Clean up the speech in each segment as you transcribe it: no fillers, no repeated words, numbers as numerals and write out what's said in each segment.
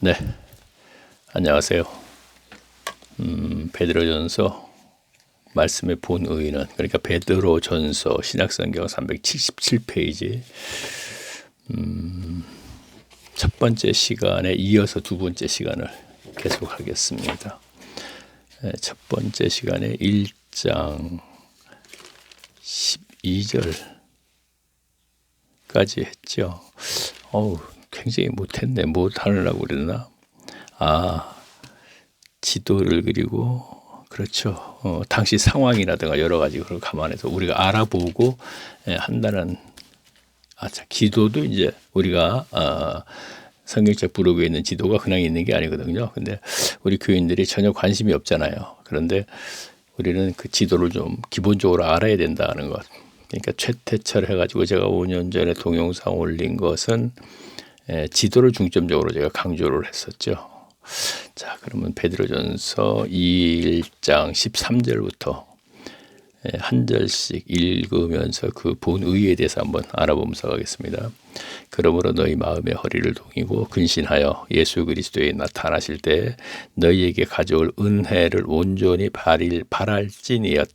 네, 안녕하세요. 베드로전서 말씀의 본의는, 그러니까 베드로전서 신약성경 377페이지 첫 번째 시간에 이어서 두 번째 시간을 계속하겠습니다. 첫 번째 시간에 1장 12절까지 했죠. 굉장히 못했네. 뭐 하려고 그랬나? 지도를 그리고, 그렇죠. 당시 상황이라든가 여러 가지 그걸 감안해서 우리가 알아보고 한다는. 기도도 이제 우리가 성경책 부록에 있는 지도가 그냥 있는 게 아니거든요. 근데 우리 교인들이 전혀 관심이 없잖아요. 그런데 우리는 그 지도를 좀 기본적으로 알아야 된다는 것. 그러니까 최태철 해가지고 제가 5년 전에 동영상 올린 것은 지도를 중점적으로 제가 강조를 했었죠. 자, 그러면 베드로전서 1장 13절부터 한 절씩 읽으면서 그 본의에 대해서 한번 알아보면서 가겠습니다. 그러므로 너희 마음의 허리를 동이고 근신하여 예수 그리스도에 나타나실 때 너희에게 가져올 은혜를 온전히 바랄지니였.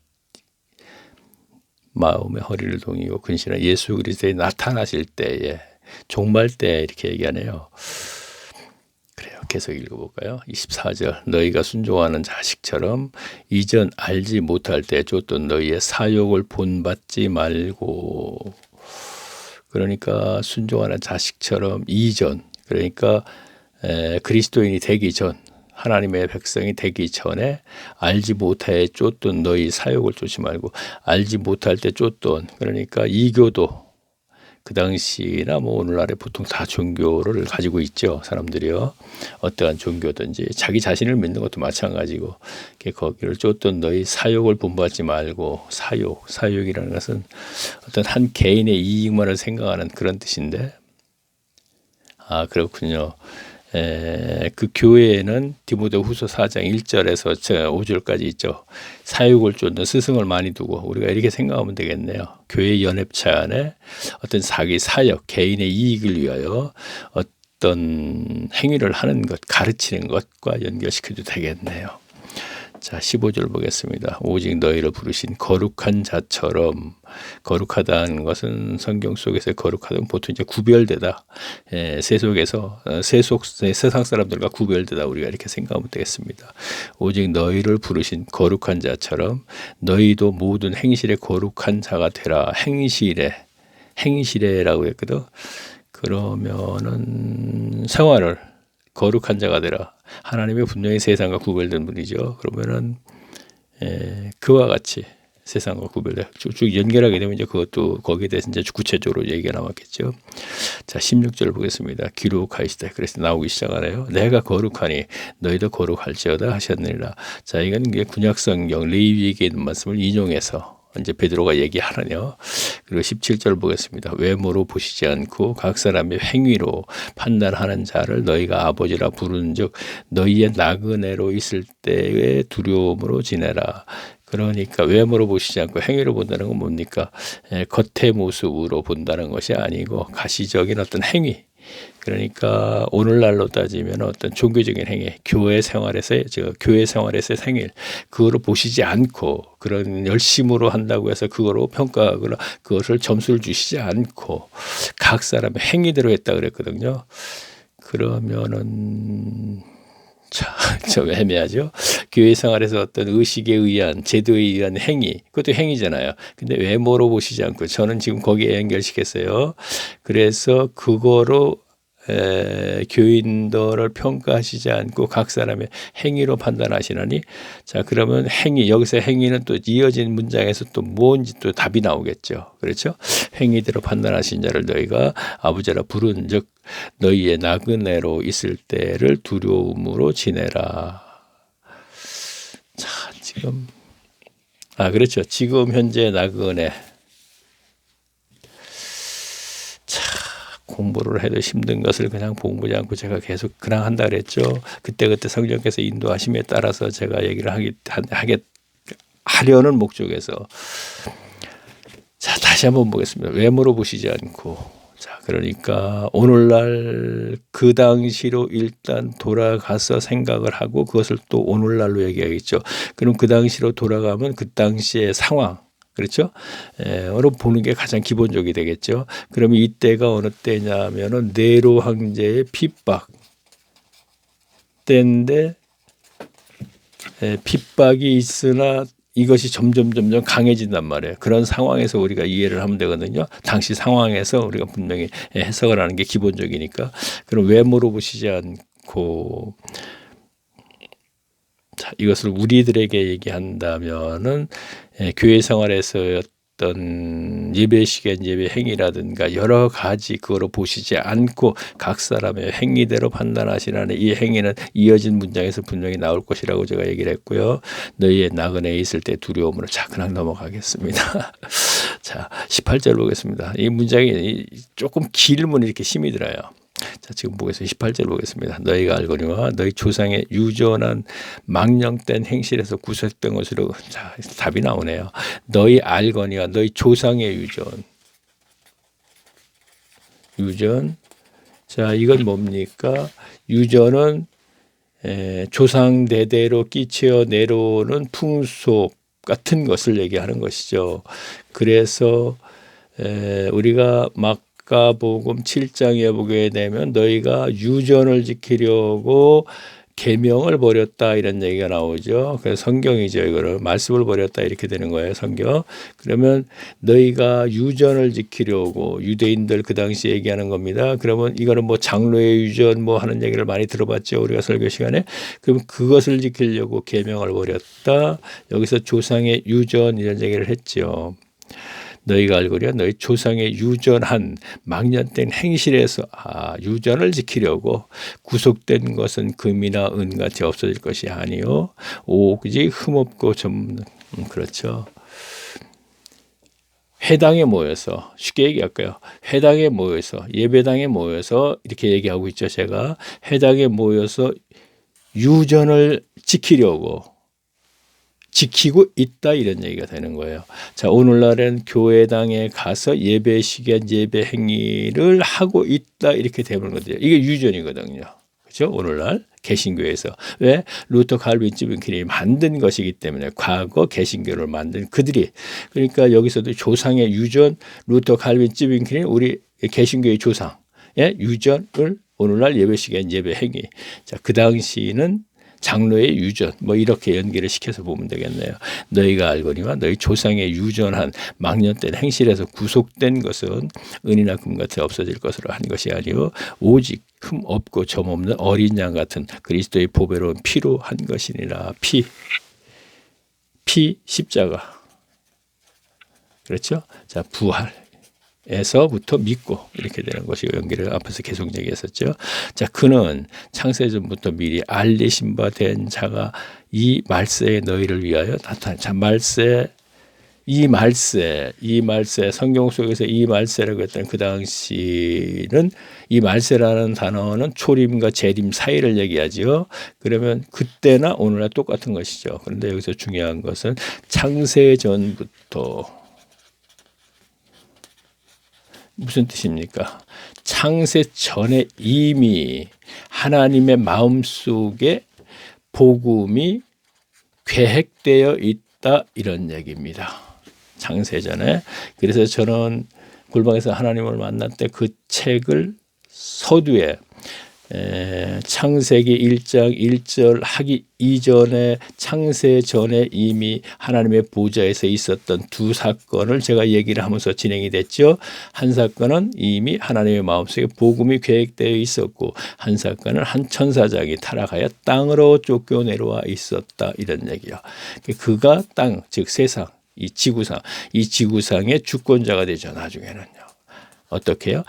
마음의 허리를 동이고 근신하여 예수 그리스도에 나타나실 때에, 종말 때 이렇게 얘기하네요. 그래요. 계속 읽어볼까요? 24절. 너희가 순종하는 자식처럼 이전 알지 못할 때 쫓던 너희의 사욕을 본받지 말고. 그러니까 순종하는 자식처럼 이전, 그러니까 그리스도인이 되기 전, 하나님의 백성이 되기 전에 알지 못해 쫓던 너희 사욕을 쫓지 말고, 알지 못할 때 쫓던, 그러니까 이교도, 그 당시나 뭐 오늘날에 보통 다 종교를 가지고 있죠. 사람들이요. 어떠한 종교든지 자기 자신을 믿는 것도 마찬가지고, 거기를 쫓던 너희 사욕을 본받지 말고. 사욕이라는 것은 어떤 한 개인의 이익만을 생각하는 그런 뜻인데, 그렇군요. 그 교회에는 디모데후서 4장 1절에서 5절까지 있죠. 사육을 쫓는 스승을 많이 두고, 우리가 이렇게 생각하면 되겠네요. 교회 연합체 안에 어떤 자기 사역, 개인의 이익을 위하여 어떤 행위를 하는 것, 가르치는 것과 연결시켜도 되겠네요. 자, 15절 보겠습니다. 오직 너희를 부르신 거룩한 자처럼. 거룩하다는 것은 성경 속에서 거룩하다는 보통 이제 구별되다. 세속에서 세상 사람들과 구별되다, 우리가 이렇게 생각하면 되겠습니다. 오직 너희를 부르신 거룩한 자처럼 너희도 모든 행실에 거룩한 자가 되라. 행실에라고 했거든. 그러면은 생활을 거룩한 자가 되라. 하나님의 분명히 세상과 구별된 분이죠. 그러면은 그와 같이 세상과 구별돼 쭉 연결하게 되면 이제 그것도 거기에 대해서 이제 구체적으로 얘기가 나왔겠죠. 자, 16절 보겠습니다. 기록하시되, 그래서 나오기 시작하네요. 내가 거룩하니 너희도 거룩할지어다 하셨느니라. 자, 이건 구약성경 레위기에 있는 말씀을 인용해서 이제 베드로가 얘기하느냐. 그리고 17절 보겠습니다. 외모로 보시지 않고 각 사람의 행위로 판단하는 자를 너희가 아버지라 부르는즉 너희의 나그네로 있을 때의 두려움으로 지내라. 그러니까 외모로 보시지 않고 행위로 본다는 건 뭡니까? 겉의 모습으로 본다는 것이 아니고 가시적인 어떤 행위. 그러니까 오늘날로 따지면 어떤 종교적인 행위, 교회 생활에서의 행위, 그거로 보시지 않고, 그런 열심으로 한다고 해서 그거로 평가하거나 그것을 점수를 주시지 않고 각 사람의 행위대로 했다 그랬거든요. 그러면은 좀 애매하죠. 교회 생활에서 어떤 의식에 의한, 제도에 의한 행위, 그것도 행위잖아요. 근데 외모로 보시지 않고, 저는 지금 거기에 연결시켰어요. 그래서 그거로 교인들을 평가하시지 않고 각 사람의 행위로 판단하시나니. 자, 그러면 여기서 행위는 또 이어진 문장에서 또 뭔지 또 답이 나오겠죠. 그렇죠? 행위대로 판단하신 자를 너희가 아버지라 부른 즉 너희의 나그네로 있을 때를 두려움으로 지내라. 자, 지금 그렇죠. 지금 현재 나그네. 공부를 해도 힘든 것을 그냥 본보지 않고 제가 계속 그냥 한다 그랬죠. 그때그때 성령께서 인도하심에 따라서 제가 얘기를 하려는 목적에서. 자, 다시 한번 보겠습니다. 외모로 보시지 않고. 자, 그러니까 오늘날 것을 그 당시로 일단 돌아가서 생각을 하고 그것을 또 오늘날로 얘기하겠죠. 그럼 그 당시로 돌아가면 그 당시의 상황, 그렇죠? 어느 보는 게 가장 기본적이 되겠죠. 그러면 이때가 어느 때냐면은 네로 황제의 핍박 때인데, 핍박이 있으나 이것이 점점 강해진단 말이에요. 그런 상황에서 우리가 이해를 하면 되거든요. 당시 상황에서 우리가 분명히 해석을 하는 게 기본적이니까. 그럼 왜 물어보시지 않고, 자, 이것을 우리들에게 얘기한다면은 교회 생활에서 어떤 예배 시간, 예배 행위라든가 여러 가지 그거로 보시지 않고 각 사람의 행위대로 판단하시라는 이 행위는 이어진 문장에서 분명히 나올 것이라고 제가 얘기를 했고요. 너희의 나그네에 있을 때 두려움으로. 자, 그냥 넘어가겠습니다. 자, 18절 보겠습니다. 이 문장이 조금 길면 이렇게 힘이 들어요. 자, 지금 보겠습니다. 18절 보겠습니다. 너희가 알거니와 너희 조상의 유전한 망령된 행실에서 구속된 것으로. 자, 답이 나오네요. 너희 알거니와 너희 조상의 유전. 자, 이건 뭡니까? 유전은 조상 대대로 끼쳐 내려오는 풍속 같은 것을 얘기하는 것이죠. 그래서 우리가 마가복음 7장에 보게 되면 너희가 유전을 지키려고 계명을 버렸다 이런 얘기가 나오죠. 그래서 성경이죠. 이거를 말씀을 버렸다 이렇게 되는 거예요. 성경. 그러면 너희가 유전을 지키려고 유대인들 그 당시 얘기하는 겁니다. 그러면 이거는 뭐 장로의 유전 뭐 하는 얘기를 많이 들어봤죠. 우리가 설교 시간에. 그럼 그것을 지키려고 계명을 버렸다. 여기서 조상의 유전 이런 얘기를 했죠. 너희가 알거니와 너희 조상의 유전한 망년된 행실에서 유전을 지키려고 구속된 것은 금이나 은같이 없어질 것이 아니요 오직 흠없고 그렇죠. 회당에 모여서 쉽게 얘기할까요? 회당에 모여서 예배당에 모여서 이렇게 얘기하고 있죠. 제가 회당에 모여서 유전을 지키고 있다 이런 얘기가 되는 거예요. 자, 오늘날은 교회당에 가서 예배 시간 예배 행위를 하고 있다 이렇게 되는 거죠. 이게 유전이거든요. 그렇죠? 오늘날 개신교에서. 왜? 루터 칼빈 찌빈클이 만든 것이기 때문에 과거 개신교를 만든 그들이. 그러니까 여기서도 조상의 유전, 루터 칼빈 찌빈클이 우리 개신교의 조상의 유전을 오늘날 예배 시간 예배 행위. 자, 그 당시는 장로의 유전 뭐 이렇게 연계를 시켜서 보면 되겠네요. 너희가 알거니와 너희 조상의 유전한 망년된 행실에서 구속된 것은 은이나 금같이 없어질 것으로 한 것이 아니요 오직 흠 없고 점 없는 어린 양 같은 그리스도의 보배로운 피로 한 것이니라. 피 십자가. 그렇죠? 자, 부활. 에서부터 믿고 이렇게 되는 것이 연기를 앞에서 계속 얘기했었죠. 자, 그는 창세전부터 미리 알리신 바 된 자가 이 말세에 너희를 위하여 나타난. 자, 이 말세 성경 속에서 이 말세라고 했던 그 당시는 이 말세라는 단어는 초림과 재림 사이를 얘기하죠. 그러면 그때나 오늘날 똑같은 것이죠. 그런데 여기서 중요한 것은 창세전부터. 무슨 뜻입니까? 창세 전에 이미 하나님의 마음속에 복음이 계획되어 있다 이런 얘기입니다. 창세 전에. 그래서 저는 골방에서 하나님을 만날 때 그 책을 서두에 창세기 1장 1절 하기 이전에 창세 전에 이미 하나님의 보좌에서 있었던 두 사건을 제가 얘기를 하면서 진행이 됐죠. 한 사건은 이미 하나님의 마음속에 복음이 계획되어 있었고 한 사건은 한 천사장이 타락하여 땅으로 쫓겨 내려와 있었다 이런 얘기요. 그가 땅, 즉 세상, 이 지구상의 주권자가 되죠. 나중에는요. 어떻게 해요?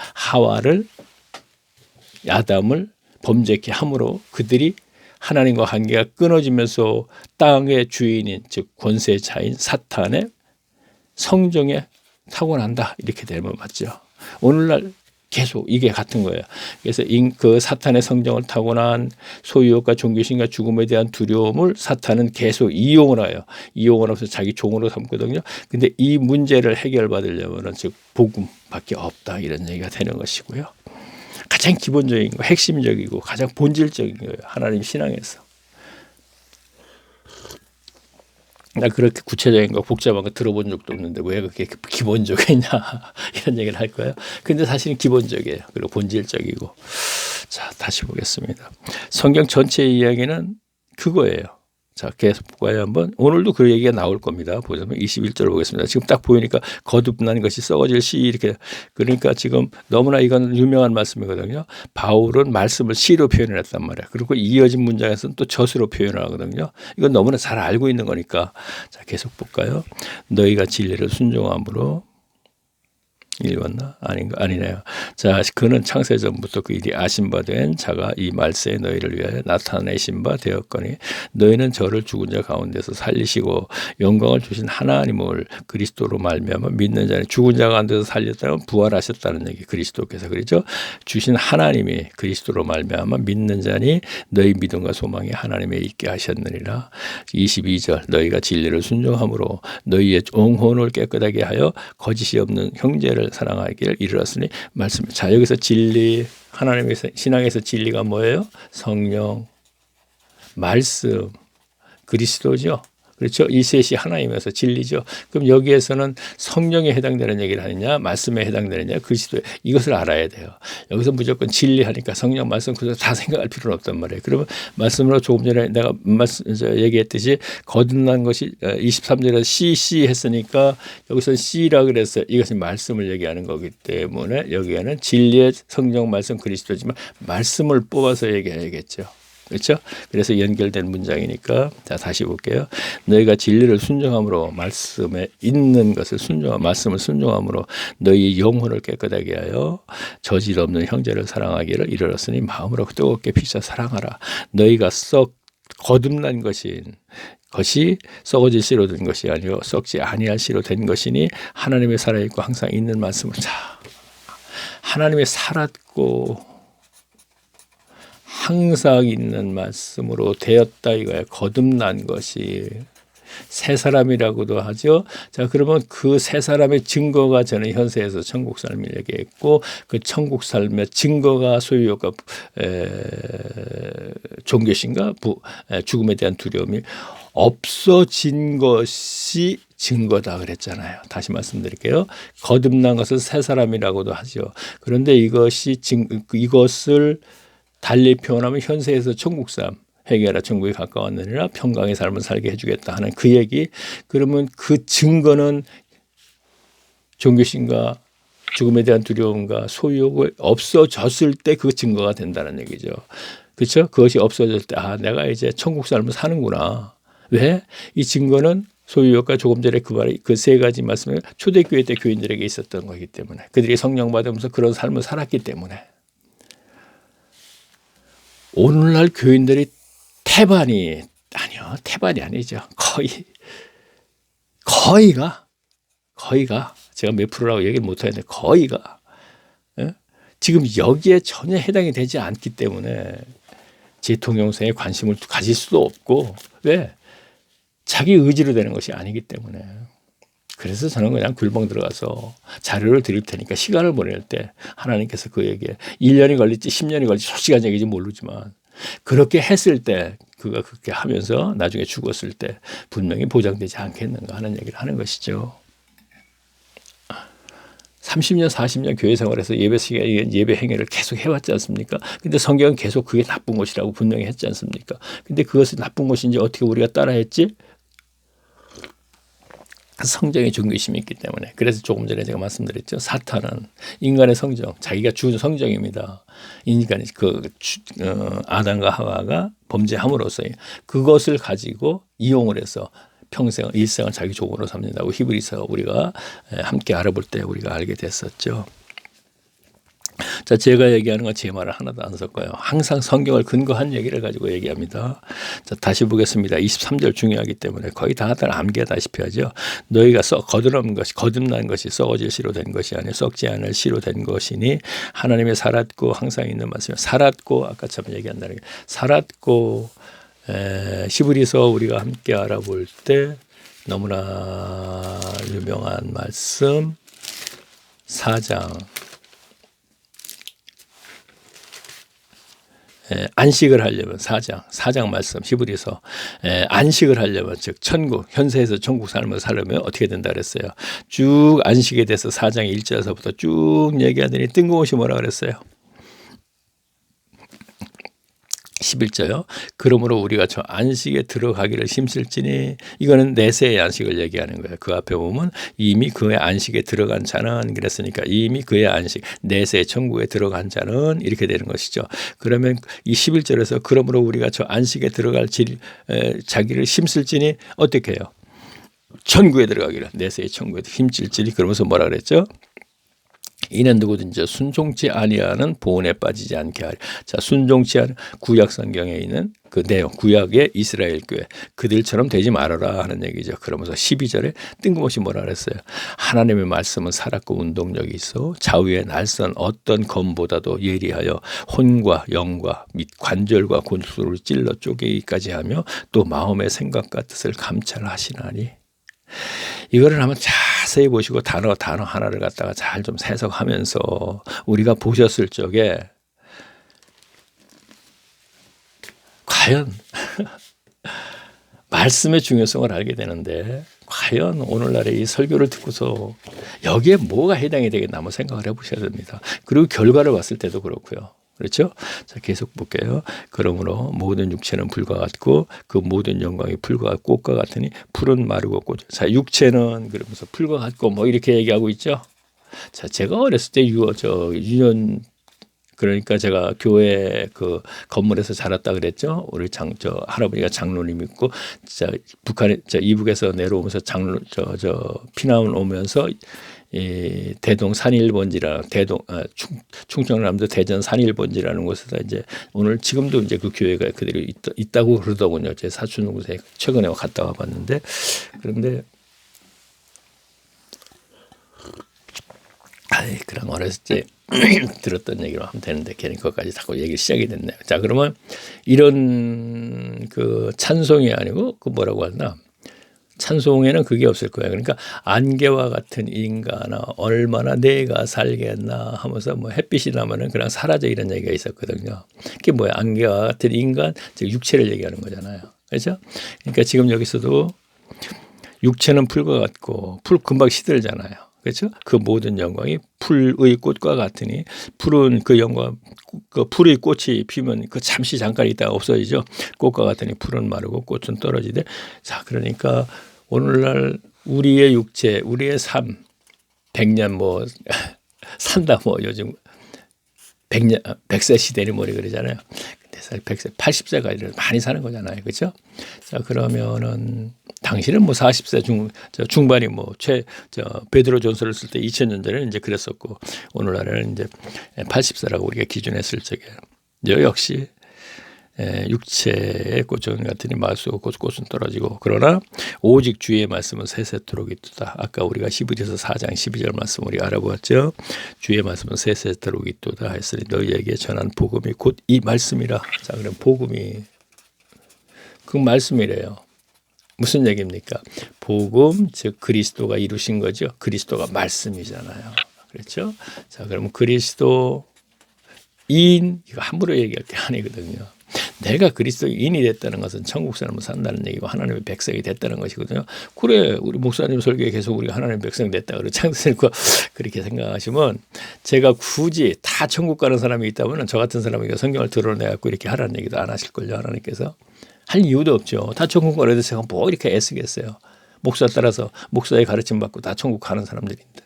아담을 범죄케 함으로 그들이 하나님과 관계가 끊어지면서 땅의 주인인 즉 권세자인 사탄의 성정에 타고난다 이렇게 되면 맞죠. 오늘날 계속 이게 같은 거예요. 그래서 그 사탄의 성정을 타고난 소유욕과 종교심과 죽음에 대한 두려움을 사탄은 계속 이용을 해서 자기 종으로 삼거든요. 근데 이 문제를 해결받으려면 즉 복음밖에 없다 이런 얘기가 되는 것이고요. 가장 기본적인 거, 핵심적이고 가장 본질적인 거예요. 하나님 신앙에서. 나 그렇게 구체적인 거 복잡한 거 들어본 적도 없는데 왜 그렇게 기본적이냐 이런 얘기를 할 거예요. 근데 사실은 기본적이에요. 그리고 본질적이고. 자, 다시 보겠습니다. 성경 전체 이야기는 그거예요. 자, 계속 볼까요? 한번. 오늘도 그 얘기가 나올 겁니다. 보자면 21절 보겠습니다. 지금 딱 보이니까 거듭난 것이 썩어질 시 이렇게. 그러니까 지금 너무나 이건 유명한 말씀이거든요. 바울은 말씀을 시로 표현을 했단 말이에요. 그리고 이어진 문장에서는 또 젖으로 표현을 하거든요. 이건 너무나 잘 알고 있는 거니까. 자, 계속 볼까요? 너희가 진리를 순종함으로 읽었나? 아닌가? 아니네요. 자, 그는 창세전부터 그 일이 아신 바 된 자가 이 말세에 너희를 위하여 나타내신 바 되었거니 너희는 저를 죽은 자 가운데서 살리시고 영광을 주신 하나님을 그리스도로 말미암아 믿는 자는 죽은 자 가운데서 살렸다면 부활하셨다는 얘기 그리스도께서 그러죠. 주신 하나님이 그리스도로 말미암아 믿는 자니 너희 믿음과 소망이 하나님에 있게 하셨느니라. 22절 너희가 진리를 순종함으로 너희의 영혼을 깨끗하게 하여 거짓이 없는 형제를 사랑하기를 이르렀으니 말씀. 자, 여기서 진리, 하나님의 신앙에서 진리가 뭐예요? 성령, 말씀, 그리스도죠. 그렇죠? 이 셋이 하나이면서 진리죠. 그럼 여기에서는 성령에 해당되는 얘기를 하느냐, 말씀에 해당되느냐, 그리스도에 이것을 알아야 돼요. 여기서 무조건 진리하니까 성령, 말씀 그래서 다 생각할 필요는 없단 말이에요. 그러면 말씀으로 조금 전에 내가 얘기했듯이 거듭난 것이 23절에 C 했으니까 여기서 C라 그랬어요. 이것은 말씀을 얘기하는 거기 때문에 여기에는 진리의 성령, 말씀, 그리스도지만 말씀을 뽑아서 얘기해야겠죠. 그렇죠? 그래서 연결된 문장이니까 자 다시 볼게요. 너희가 진리를 순종함으로 말씀에 있는 것을 말씀을 순종함으로 너희 영혼을 깨끗하게 하여 저질 없는 형제를 사랑하기를 이르렀으니 마음으로 뜨겁게 피차 사랑하라. 너희가 거듭난 것이 썩어질 씨로 된 것이 아니요 썩지 아니할 씨로 된 것이니 하나님의 살아있고 항상 있는 말씀을 자 하나님의 살았고 항상 있는 말씀으로 되었다 이거예요. 거듭난 것이 새 사람이라고도 하죠. 자, 그러면 그 새 사람의 증거가 저는 현세에서 천국 삶을 얘기했고 그 천국 삶의 증거가 소유 효과 종교신가 죽음에 대한 두려움이 없어진 것이 증거다 그랬잖아요. 다시 말씀드릴게요. 거듭난 것은 새 사람이라고도 하죠. 그런데 이것을 달리 표현하면 현세에서 천국 삶, 회개하라 천국에 가까웠느니라 평강의 삶을 살게 해주겠다 하는 그 얘기. 그러면 그 증거는 종교심과 죽음에 대한 두려움과 소유욕이 없어졌을 때 그 증거가 된다는 얘기죠. 그렇죠? 그것이 없어졌을 때 내가 이제 천국 삶을 사는구나. 왜? 이 증거는 소유욕과 조금 전에 그 세 가지 말씀을 초대교회 때 교인들에게 있었던 거기 때문에 그들이 성령 받으면서 그런 삶을 살았기 때문에 오늘날 교인들이 태반이 아니죠. 거의가 제가 몇 프로라고 얘기를 못하는데 거의가 지금 여기에 전혀 해당이 되지 않기 때문에 대통령상에 관심을 가질 수도 없고 왜? 자기 의지로 되는 것이 아니기 때문에 그래서 저는 그냥 굴벙 들어가서 자료를 드릴 테니까 시간을 보낼 때 하나님께서 그에게 1년이 걸릴지 10년이 걸릴지 솔직한 얘기인지 모르지만 그렇게 했을 때 그가 그렇게 하면서 나중에 죽었을 때 분명히 보장되지 않겠는가 하는 얘기를 하는 것이죠. 30년 40년 교회 생활에서 예배 행위를 계속 해왔지 않습니까? 근데 성경은 계속 그게 나쁜 것이라고 분명히 했지 않습니까? 근데 그것이 나쁜 것인지 어떻게 우리가 따라했지? 성정의 종교심이 있기 때문에. 그래서 조금 전에 제가 말씀드렸죠. 사탄은 인간의 성정, 자기가 준 성정입니다. 인간이 아담과 하와가 범죄함으로써 그것을 가지고 이용을 해서 일생을 자기 종으로 삼는다고 히브리서 우리가 함께 알아볼 때 우리가 알게 됐었죠. 자, 제가 얘기하는 건 제 말을 하나도 안 섞어요. 항상 성경을 근거한 얘기를 가지고 얘기합니다. 자, 다시 보겠습니다. 23절 중요하기 때문에 거의 다들 암기하다시피 하죠. 너희가 거듭난 것이 썩어질 씨로 된 것이 아니라 썩지 않을 씨로 된 것이니 하나님의 살았고 항상 있는 말씀이에요. 살았고 아까처럼 얘기한다는 게 살았고 히브리서 우리가 함께 알아볼 때 너무나 유명한 말씀 4장 안식을 하려면 사장 말씀 히브리서 안식을 하려면 즉 천국 현세에서 천국 삶을 살려면 어떻게 된다 그랬어요. 쭉 안식에 대해서 4장 1절에서부터 쭉 얘기하더니 뜬금없이 뭐라 그랬어요. 11절요. 그러므로 우리가 저 안식에 들어가기를 힘쓸지니 이거는 내세의 안식을 얘기하는 거예요. 그 앞에 보면 이미 그의 안식에 들어간 자는 그랬으니까 이미 그의 안식 내세의 천국에 들어간 자는 이렇게 되는 것이죠. 그러면 이 11절에서 그러므로 우리가 저 안식에 들어갈 자기를 힘쓸지니 어떻게 해요? 천국에 들어가기를 내세의 천국에 힘쓸지니 그러면서 뭐라 그랬죠? 이는 누구든지 순종치 아니하는 보온에 빠지지 않게 하리. 자, 순종치 않은 구약 성경에 있는 그 내용, 구약의 이스라엘 교회 그들처럼 되지 말아라 하는 얘기죠. 그러면서 12절에 뜬금없이 뭐라 그랬어요. 하나님의 말씀은 살았고 운동력이 있어 좌우의 날선 어떤 검보다도 예리하여 혼과 영과 및 관절과 골수를 찔러 쪼개기까지 하며 또 마음의 생각과 뜻을 감찰하시나니. 이거를 한번 자세히 보시고 단어 하나를 갖다가 잘 좀 해석하면서 우리가 보셨을 적에 과연 말씀의 중요성을 알게 되는데 과연 오늘날의 이 설교를 듣고서 여기에 뭐가 해당이 되겠나 한번 생각을 해보셔야 됩니다. 그리고 결과를 봤을 때도 그렇고요. 그렇죠? 자, 계속 볼게요. 그러므로 모든 육체는 풀과 같고 그 모든 영광이 풀과 꽃과 같으니 풀은 마르고 꽃. 자, 육체는 그러면서 풀과 같고 뭐 이렇게 얘기하고 있죠. 자, 제가 어렸을 때 유년 그러니까 제가 교회 그 건물에서 자랐다 그랬죠. 우리 할아버지가 장로님 있고 북한에 이북에서 내려오면서 피난 오면서 이 대동 산일본지라 충청남도 대전 산일본지라는 곳에서 이제 오늘 지금도 이제 그 교회가 그대로 있다고 그러더군요. 제 사촌 동생 최근에 갔다 와봤는데 그런데 그런 어렸을 때 들었던 얘기로 하면 되는데 괜히 그것까지 자꾸 얘기 시작이 됐네요. 자, 그러면 이런 그 찬송이 아니고 그 뭐라고 하나 찬송에는 그게 없을 거예요. 그러니까 안개와 같은 인간아 얼마나 내가 살겠나 하면서 뭐 햇빛이 나면은 그냥 사라져 이런 얘기가 있었거든요. 그게 뭐야? 안개와 같은 인간, 즉 육체를 얘기하는 거잖아요. 그렇죠? 그러니까 지금 여기서도 육체는 풀과 같고 풀 금방 시들잖아요. 그렇죠? 그 모든 영광이 풀의 꽃과 같으니 풀은 그 영광, 그 풀의 꽃이 피면 그 잠깐 있다가 없어지죠. 꽃과 같으니 풀은 마르고 꽃은 떨어지되. 자, 그러니까 오늘날 우리의 육체, 우리의 삶, 100년 뭐 산다 뭐 요즘 100세 시대니 뭐래 그러잖아요. 근데 100세, 80세가 이래 많이 사는 거잖아요. 그렇죠? 자, 그러면은 당시는 뭐 40세 중반이 뭐 베드로 전서를 쓸 때 2000년 전에는 이제 그랬었고 오늘날에는 이제 80세라고 우리가 기준했을 적에 역시 육체의 꽃은 같으니 마수고 꽃은 떨어지고 그러나 오직 주의 말씀은 세세토록 있도다. 아까 우리가 히브리서 4장 12절 말씀 우리 알아보았죠. 주의 말씀은 세세토록 있도다 했으니 너희에게 전한 복음이 곧 이 말씀이라. 자, 그럼 복음이 그 말씀이래요. 무슨 얘기입니까? 복음 즉 그리스도가 이루신 거죠. 그리스도가 말씀이잖아요. 그렇죠? 자, 그러면 그리스도인 이거 함부로 얘기할 게 아니거든요. 내가 그리스도인이 됐다는 것은 천국 사람을 산다는 얘기고 하나님의 백성이 됐다는 것이거든요. 그래 우리 목사님 설교에 계속 우리가 하나님의 백성이 됐다 그래 창세니까 그렇게 생각하시면 제가 굳이 다 천국 가는 사람이 있다면 저 같은 사람에게 성경을 드러내갖고 이렇게 하라는 얘기도 안 하실걸요. 하나님께서. 할 이유도 없죠. 다 천국 가려도 제가 뭐 이렇게 애쓰겠어요. 목사 따라서 목사의 가르침 받고 다 천국 가는 사람들인데.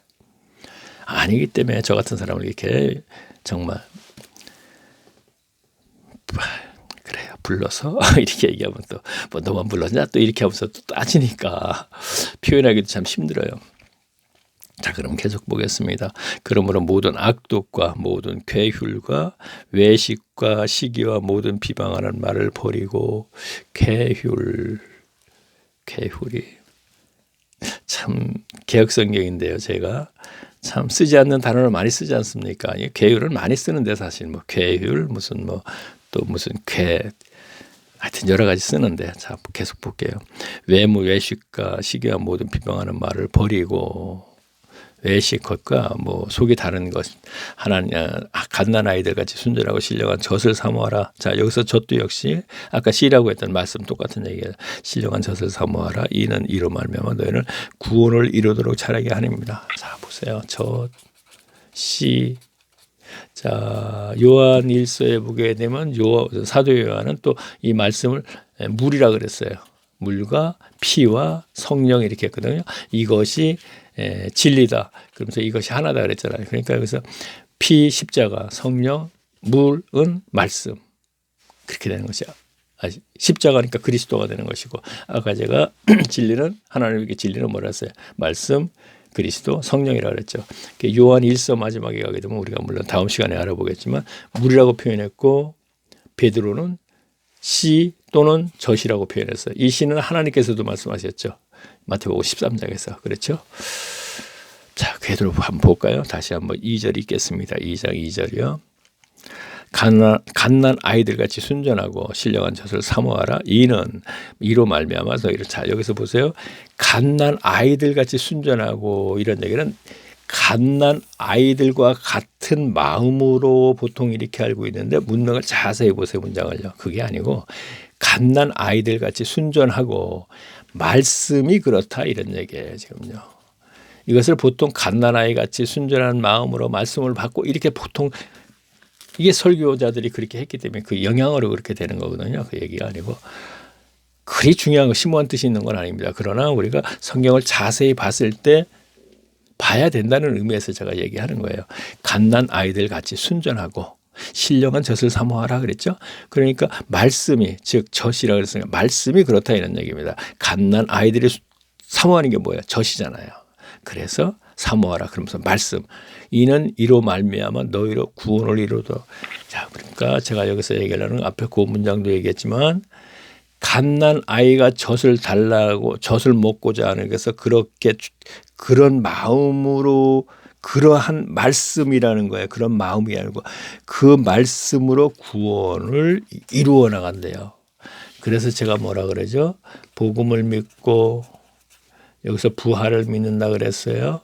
아니기 때문에 저 같은 사람을 이렇게 정말 그래요. 불러서 이렇게 얘기하면 또 뭐 너만 불렀냐 또 이렇게 하면서 또 따지니까 표현하기도 참 힘들어요. 자, 그럼 계속 보겠습니다. 그러므로 모든 악독과 모든 괴휼과 외식과 시기와 모든 비방하는 말을 버리고 괴휼이 참 개혁성경인데요. 제가 참 쓰지 않는 단어를 많이 쓰지 않습니까? 괴휼을 많이 쓰는데 사실 뭐 괴휼 무슨 뭐 또 무슨 하여튼 여러 가지 쓰는데 자 계속 볼게요. 외무 외식과 시기와 모든 비방하는 말을 버리고 외식 것과 뭐 속이 다른 것 하나님 갓난 아이들 같이 순전하고 신령한 젖을 사모하라. 자 여기서 젖도 역시 아까 씨라고 했던 말씀 똑같은 얘기예요. 신령한 젖을 사모하라. 이는 이로 말미암아 너희는 구원을 이루도록 자라게 하느니라. 자 보세요. 젖, 씨. 자 요한 1서에 보게 되면 사도 요한은 또 이 말씀을 물이라 그랬어요. 물과 피와 성령 이렇게 했거든요. 이것이 진리다. 그러면서 이것이 하나다 그랬잖아요. 그러니까 여기서 피, 십자가, 성령, 물은 말씀. 그렇게 되는 것이야. 십자가니까 그리스도가 되는 것이고 아까 제가 진리는 하나님께 진리는 뭐라 했어요? 말씀, 그리스도, 성령이라고 그랬죠. 요한 1서 마지막에 가게 되면 우리가 물론 다음 시간에 알아보겠지만 물이라고 표현했고 베드로는 씨 또는 젖이라고 표현했어요. 이 씨는 하나님께서도 말씀하셨죠. 마태복음 13장에서. 그렇죠? 자, 궤도로 한번 볼까요? 다시 한번 2절 읽겠습니다. 2장 2절이요. 갓난 아이들같이 순전하고 신령한 젖을 사모하라. 이는 이로 말미암아 너희를. 자, 여기서 보세요. 갓난 아이들같이 순전하고 이런 얘기는 갓난 아이들과 같은 마음으로 보통 이렇게 알고 있는데 문맥을 자세히 보세요. 문장을요. 그게 아니고 갓난 아이들같이 순전하고 말씀이 그렇다 이런 얘기예요. 지금요. 이것을 보통 갓난아이 같이 순전한 마음으로 말씀을 받고 이렇게 보통 이게 설교자들이 그렇게 했기 때문에 그 영향으로 그렇게 되는 거거든요. 그 얘기가 아니고 그리 중요한 거 심오한 뜻이 있는 건 아닙니다. 그러나 우리가 성경을 자세히 봤을 때 봐야 된다는 의미에서 제가 얘기하는 거예요. 갓난 아이들 같이 순전하고 신령한 젖을 사모하라 그랬죠. 그러니까 말씀이 즉 젖이라 그랬으니까 말씀이 그렇다 이런 얘기입니다. 갓난 아이들이 사모하는 게 뭐예요? 젖이잖아요. 그래서 사모하라 그러면서 말씀 이는 이로 말미암아 너희로 구원을 이루도록. 자 그러니까 제가 여기서 얘기하려는 앞에 그 문장도 얘기했지만 갓난 아이가 젖을 달라고 젖을 먹고자 하는 것에서 그렇게 그런 마음으로 그러한 말씀이라는 거예요. 그런 마음이 아니고 그 말씀으로 구원을 이루어 나간대요. 그래서 제가 뭐라 그러죠? 복음을 믿고 여기서 부활을 믿는다 그랬어요.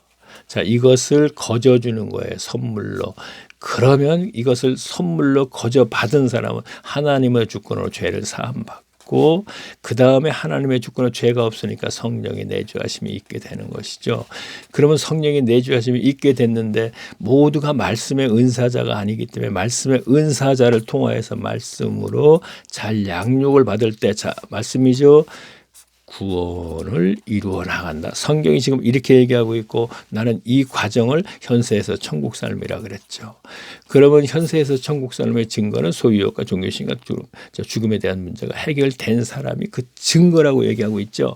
자, 이것을 거저 주는 거예요. 선물로. 그러면 이것을 선물로 거저 받은 사람은 하나님의 주권으로 죄를 사함받고 그 다음에 하나님의 주권으로 죄가 없으니까 성령의 내주하심이 있게 되는 것이죠. 그러면 성령의 내주하심이 있게 됐는데 모두가 말씀의 은사자가 아니기 때문에 말씀의 은사자를 통하여서 말씀으로 잘 양육을 받을 때 자, 말씀이죠. 구원을 이루어 나간다. 성경이 지금 이렇게 얘기하고 있고 나는 이 과정을 현세에서 천국 삶이라 그랬죠. 그러면 현세에서 천국 삶의 증거는 소유욕과 종교심과 죽음에 대한 문제가 해결된 사람이 그 증거라고 얘기하고 있죠.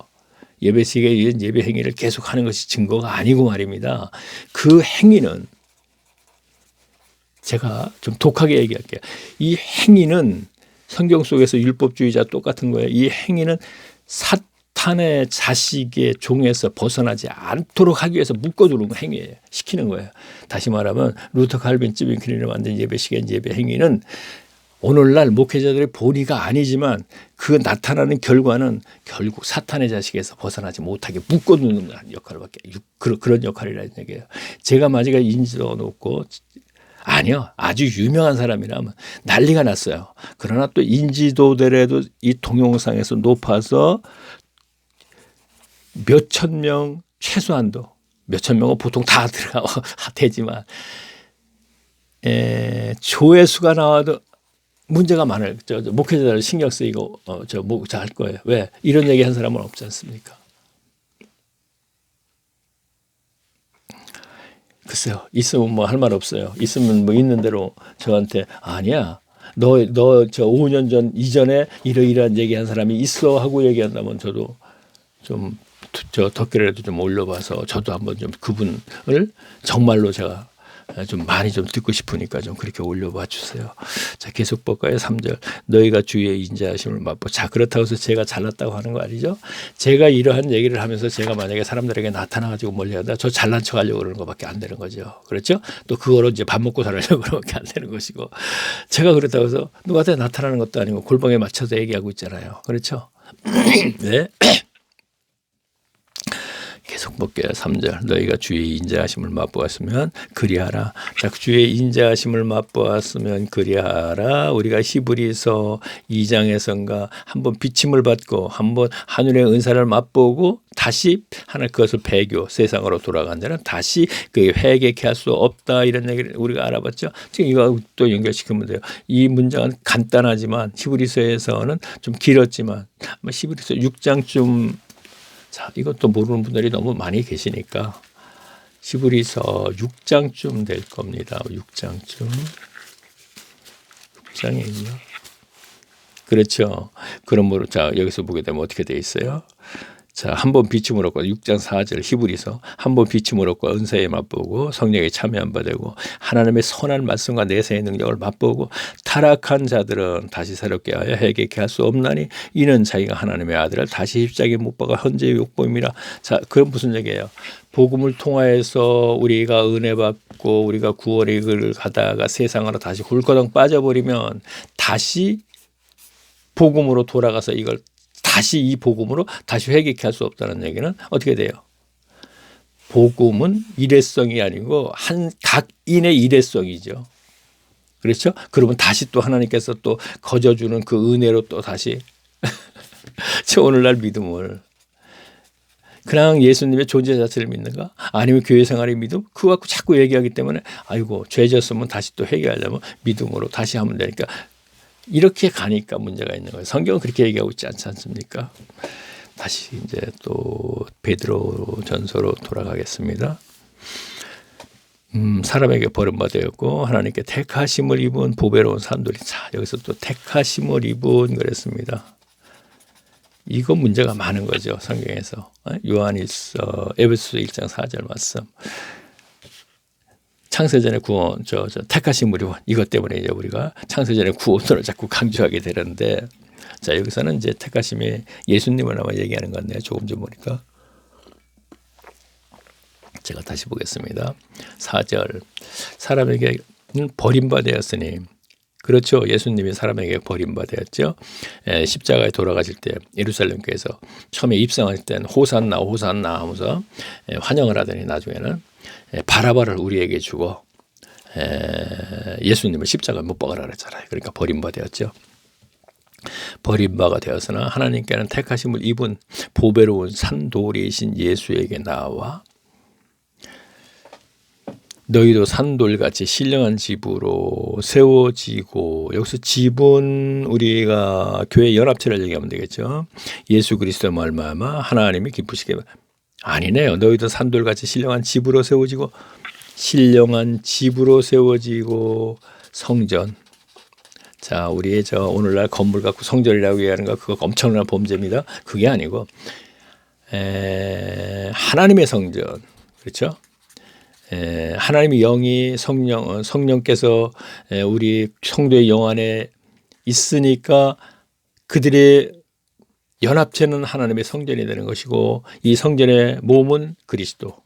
예배식에 이은 예배 행위를 계속하는 것이 증거가 아니고 말입니다. 그 행위는 제가 좀 독하게 얘기할게요. 이 행위는 성경 속에서 율법주의자 똑같은 거예요. 이 행위는 사탄의 자식의 종에서 벗어나지 않도록 하기 위해서 묶어두는 행위예요. 시키는 거예요. 다시 말하면 루터 칼빈 찌빈클린을 만든 예배식의 예배 행위는 오늘날 목회자들의 본의가 아니지만 그 나타나는 결과는 결국 사탄의 자식에서 벗어나지 못하게 묶어두는 역할밖에 그런 역할이라는 얘기예요. 제가 만약에 인지도가 높고 아니요. 아주 유명한 사람이라면 난리가 났어요. 그러나 또 인지도들에도 이 동영상에서 높아서 몇천 명 최소한도 몇천 명은 보통 다 들어가 되지만 조회수가 나와도 문제가 많아요. 목회자들 신경 쓰이고 할 거예요. 왜? 이런 얘기 한 사람은 없지 않습니까? 글쎄요. 있으면 뭐 할 말 없어요. 있으면 뭐 있는 대로 저한테 아니야. 너 저 5년 전 이전에 이러이러한 얘기한 사람이 있어 하고 얘기한다면 저도 좀 저 덕기라도 좀 올려봐서 저도 한번 좀 그분을 정말로 제가 좀 많이 좀 듣고 싶으니까 좀 그렇게 올려봐 주세요. 자, 계속 볼까요? 3절. 너희가 주의 인자하심을 맛보. 자, 그렇다고 해서 제가 잘났다고 하는 거 아니죠? 제가 이러한 얘기를 하면서 제가 만약에 사람들에게 나타나가지고 멀리한다. 저 잘난 척 하려고 그러는 것밖에 안 되는 거죠. 그렇죠? 또 그거로 이제 밥 먹고 살려고 그러는 것밖에 안 되는 것이고. 제가 그렇다고 해서 누구한테 나타나는 것도 아니고 골방에 맞춰서 얘기하고 있잖아요. 그렇죠? 네. 계속 볼게요. 3절. 너희가 주의 인자하심을 맛보았으면 그리하라. 자, 주의 인자하심을 맛보았으면 그리하라. 우리가 히브리서 2장에선가 한번 비침을 받고 한번 하늘의 은사를 맛보고 다시 하나 그것을 배교 세상으로 돌아간 자는 다시 그 회개케 할 수 없다. 이런 얘기를 우리가 알아봤죠. 지금 이거 또 연결시키면 돼요. 이 문장은 간단하지만 히브리서에서는 좀 길었지만 아마 히브리서 6장쯤 자, 이것도 모르는 분들이 너무 많이 계시니까 히브리서 6장쯤 될 겁니다. 6장쯤. 6장에 있나? 그렇죠. 그러므로 자, 여기서 보게 되면 어떻게 돼 있어요? 자, 한번 비침을 얻고 6장 4절 히브리서 한번 비침을 얻고 은사에 맛보고 성령에 참여한 바 되고 하나님의 선한 말씀과 내세의 능력을 맛보고 타락한 자들은 다시 새롭게 하여 회개케 할 수 없나니 이는 자기가 하나님의 아들을 다시 십자가에 못 박아 헌재의 욕보임이라. 자, 그건 무슨 얘기예요? 복음을 통하여서 우리가 은혜 받고 우리가 구원의 길을 가다가 세상으로 다시 홀거덩 빠져버리면 다시 복음으로 돌아가서 이걸 다시 이 복음으로 다시 회개케 할 수 없다는 얘기는 어떻게 돼요? 복음은 일회성이 아니고 한 각인의 일회성이죠. 그렇죠? 그러면 다시 또 하나님께서 또 거저주는 그 은혜로 또 다시 저 오늘날 믿음을 그냥 예수님의 존재 자체를 믿는가? 아니면 교회 생활의 믿음? 그거 갖고 자꾸 얘기하기 때문에 아이고 죄 졌으면 다시 또 회개하려면 믿음으로 다시 하면 되니까 이렇게 가니까 문제가 있는 거예요. 성경은 그렇게 얘기하고 있지 않지 않습니까? 다시 이제 또 베드로 전서로 돌아가겠습니다. 사람에게 버림받았고 하나님께 택하심을 입은 보배로운 산돌이. 자, 여기서 또 택하심을 입은 그랬습니다. 이거 문제가 많은 거죠. 성경에서. 요한일서 에베소서 1장 4절 말씀. 창세전의 구원, 택하심을 입은 이것 때문에 이제 우리가 창세전의 구원을 자꾸 강조하게 되는데, 자, 여기서는 이제 택하심이 예수님을 아마 얘기하는 것 같네요. 조금 전 보니까. 제가 다시 보겠습니다. 4절. 사람에게 버림받았으니. 그렇죠. 예수님이 사람에게 버림받았죠. 십자가에 돌아가실 때 예루살렘교회에서 처음에 입성할 때는 호산나 호산나 하면서 환영을 하더니 나중에는 바라바를 우리에게 주고 예수님을 십자가에 못 박으라 그랬잖아요. 그러니까 버림받았죠. 버림바가 되었으나 하나님께는 택하심을 입은 보배로운 산돌이신 예수에게 나와 너희도 산돌같이 신령한 집으로 세워지고, 여기서 집은 우리가 교회 연합체를 얘기하면 되겠죠. 예수 그리스도 말미암아 하나님이 기쁘시게. 아니네요. 너희도 산돌같이 신령한 집으로 세워지고, 신령한 집으로 세워지고 성전. 자, 우리의 오늘날 건물 갖고 성전이라고 얘기하는 거 그거 엄청난 범죄입니다. 그게 아니고 하나님의 성전. 그렇죠? 하나님의 영이 성령께서 우리 성도의 영 안에 있으니까 그들의 연합체는 하나님의 성전이 되는 것이고, 이 성전의 몸은 그리스도.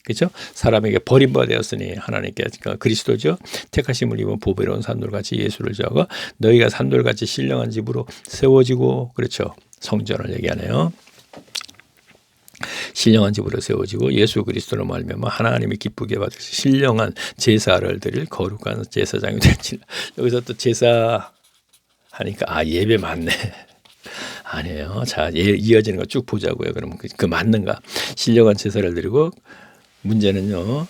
그렇죠? 사람에게 버림받았으니 하나님께 그리스도죠. 택하심을 입은 보배로운 산돌같이 예수를 저가 너희가 산돌같이 신령한 집으로 세워지고, 그렇죠? 성전을 얘기하네요. 신령한 집으로 세워지고 예수 그리스도로 말미암아 하나님이 기쁘게 받으시 신령한 제사를 드릴 거룩한 제사장이 될지라. 여기서 또 제사 하니까 예배 맞네. 아니에요. 자, 이어지는 거 쭉 보자고요. 그러면 그 맞는가? 신령한 제사를 드리고, 문제는요,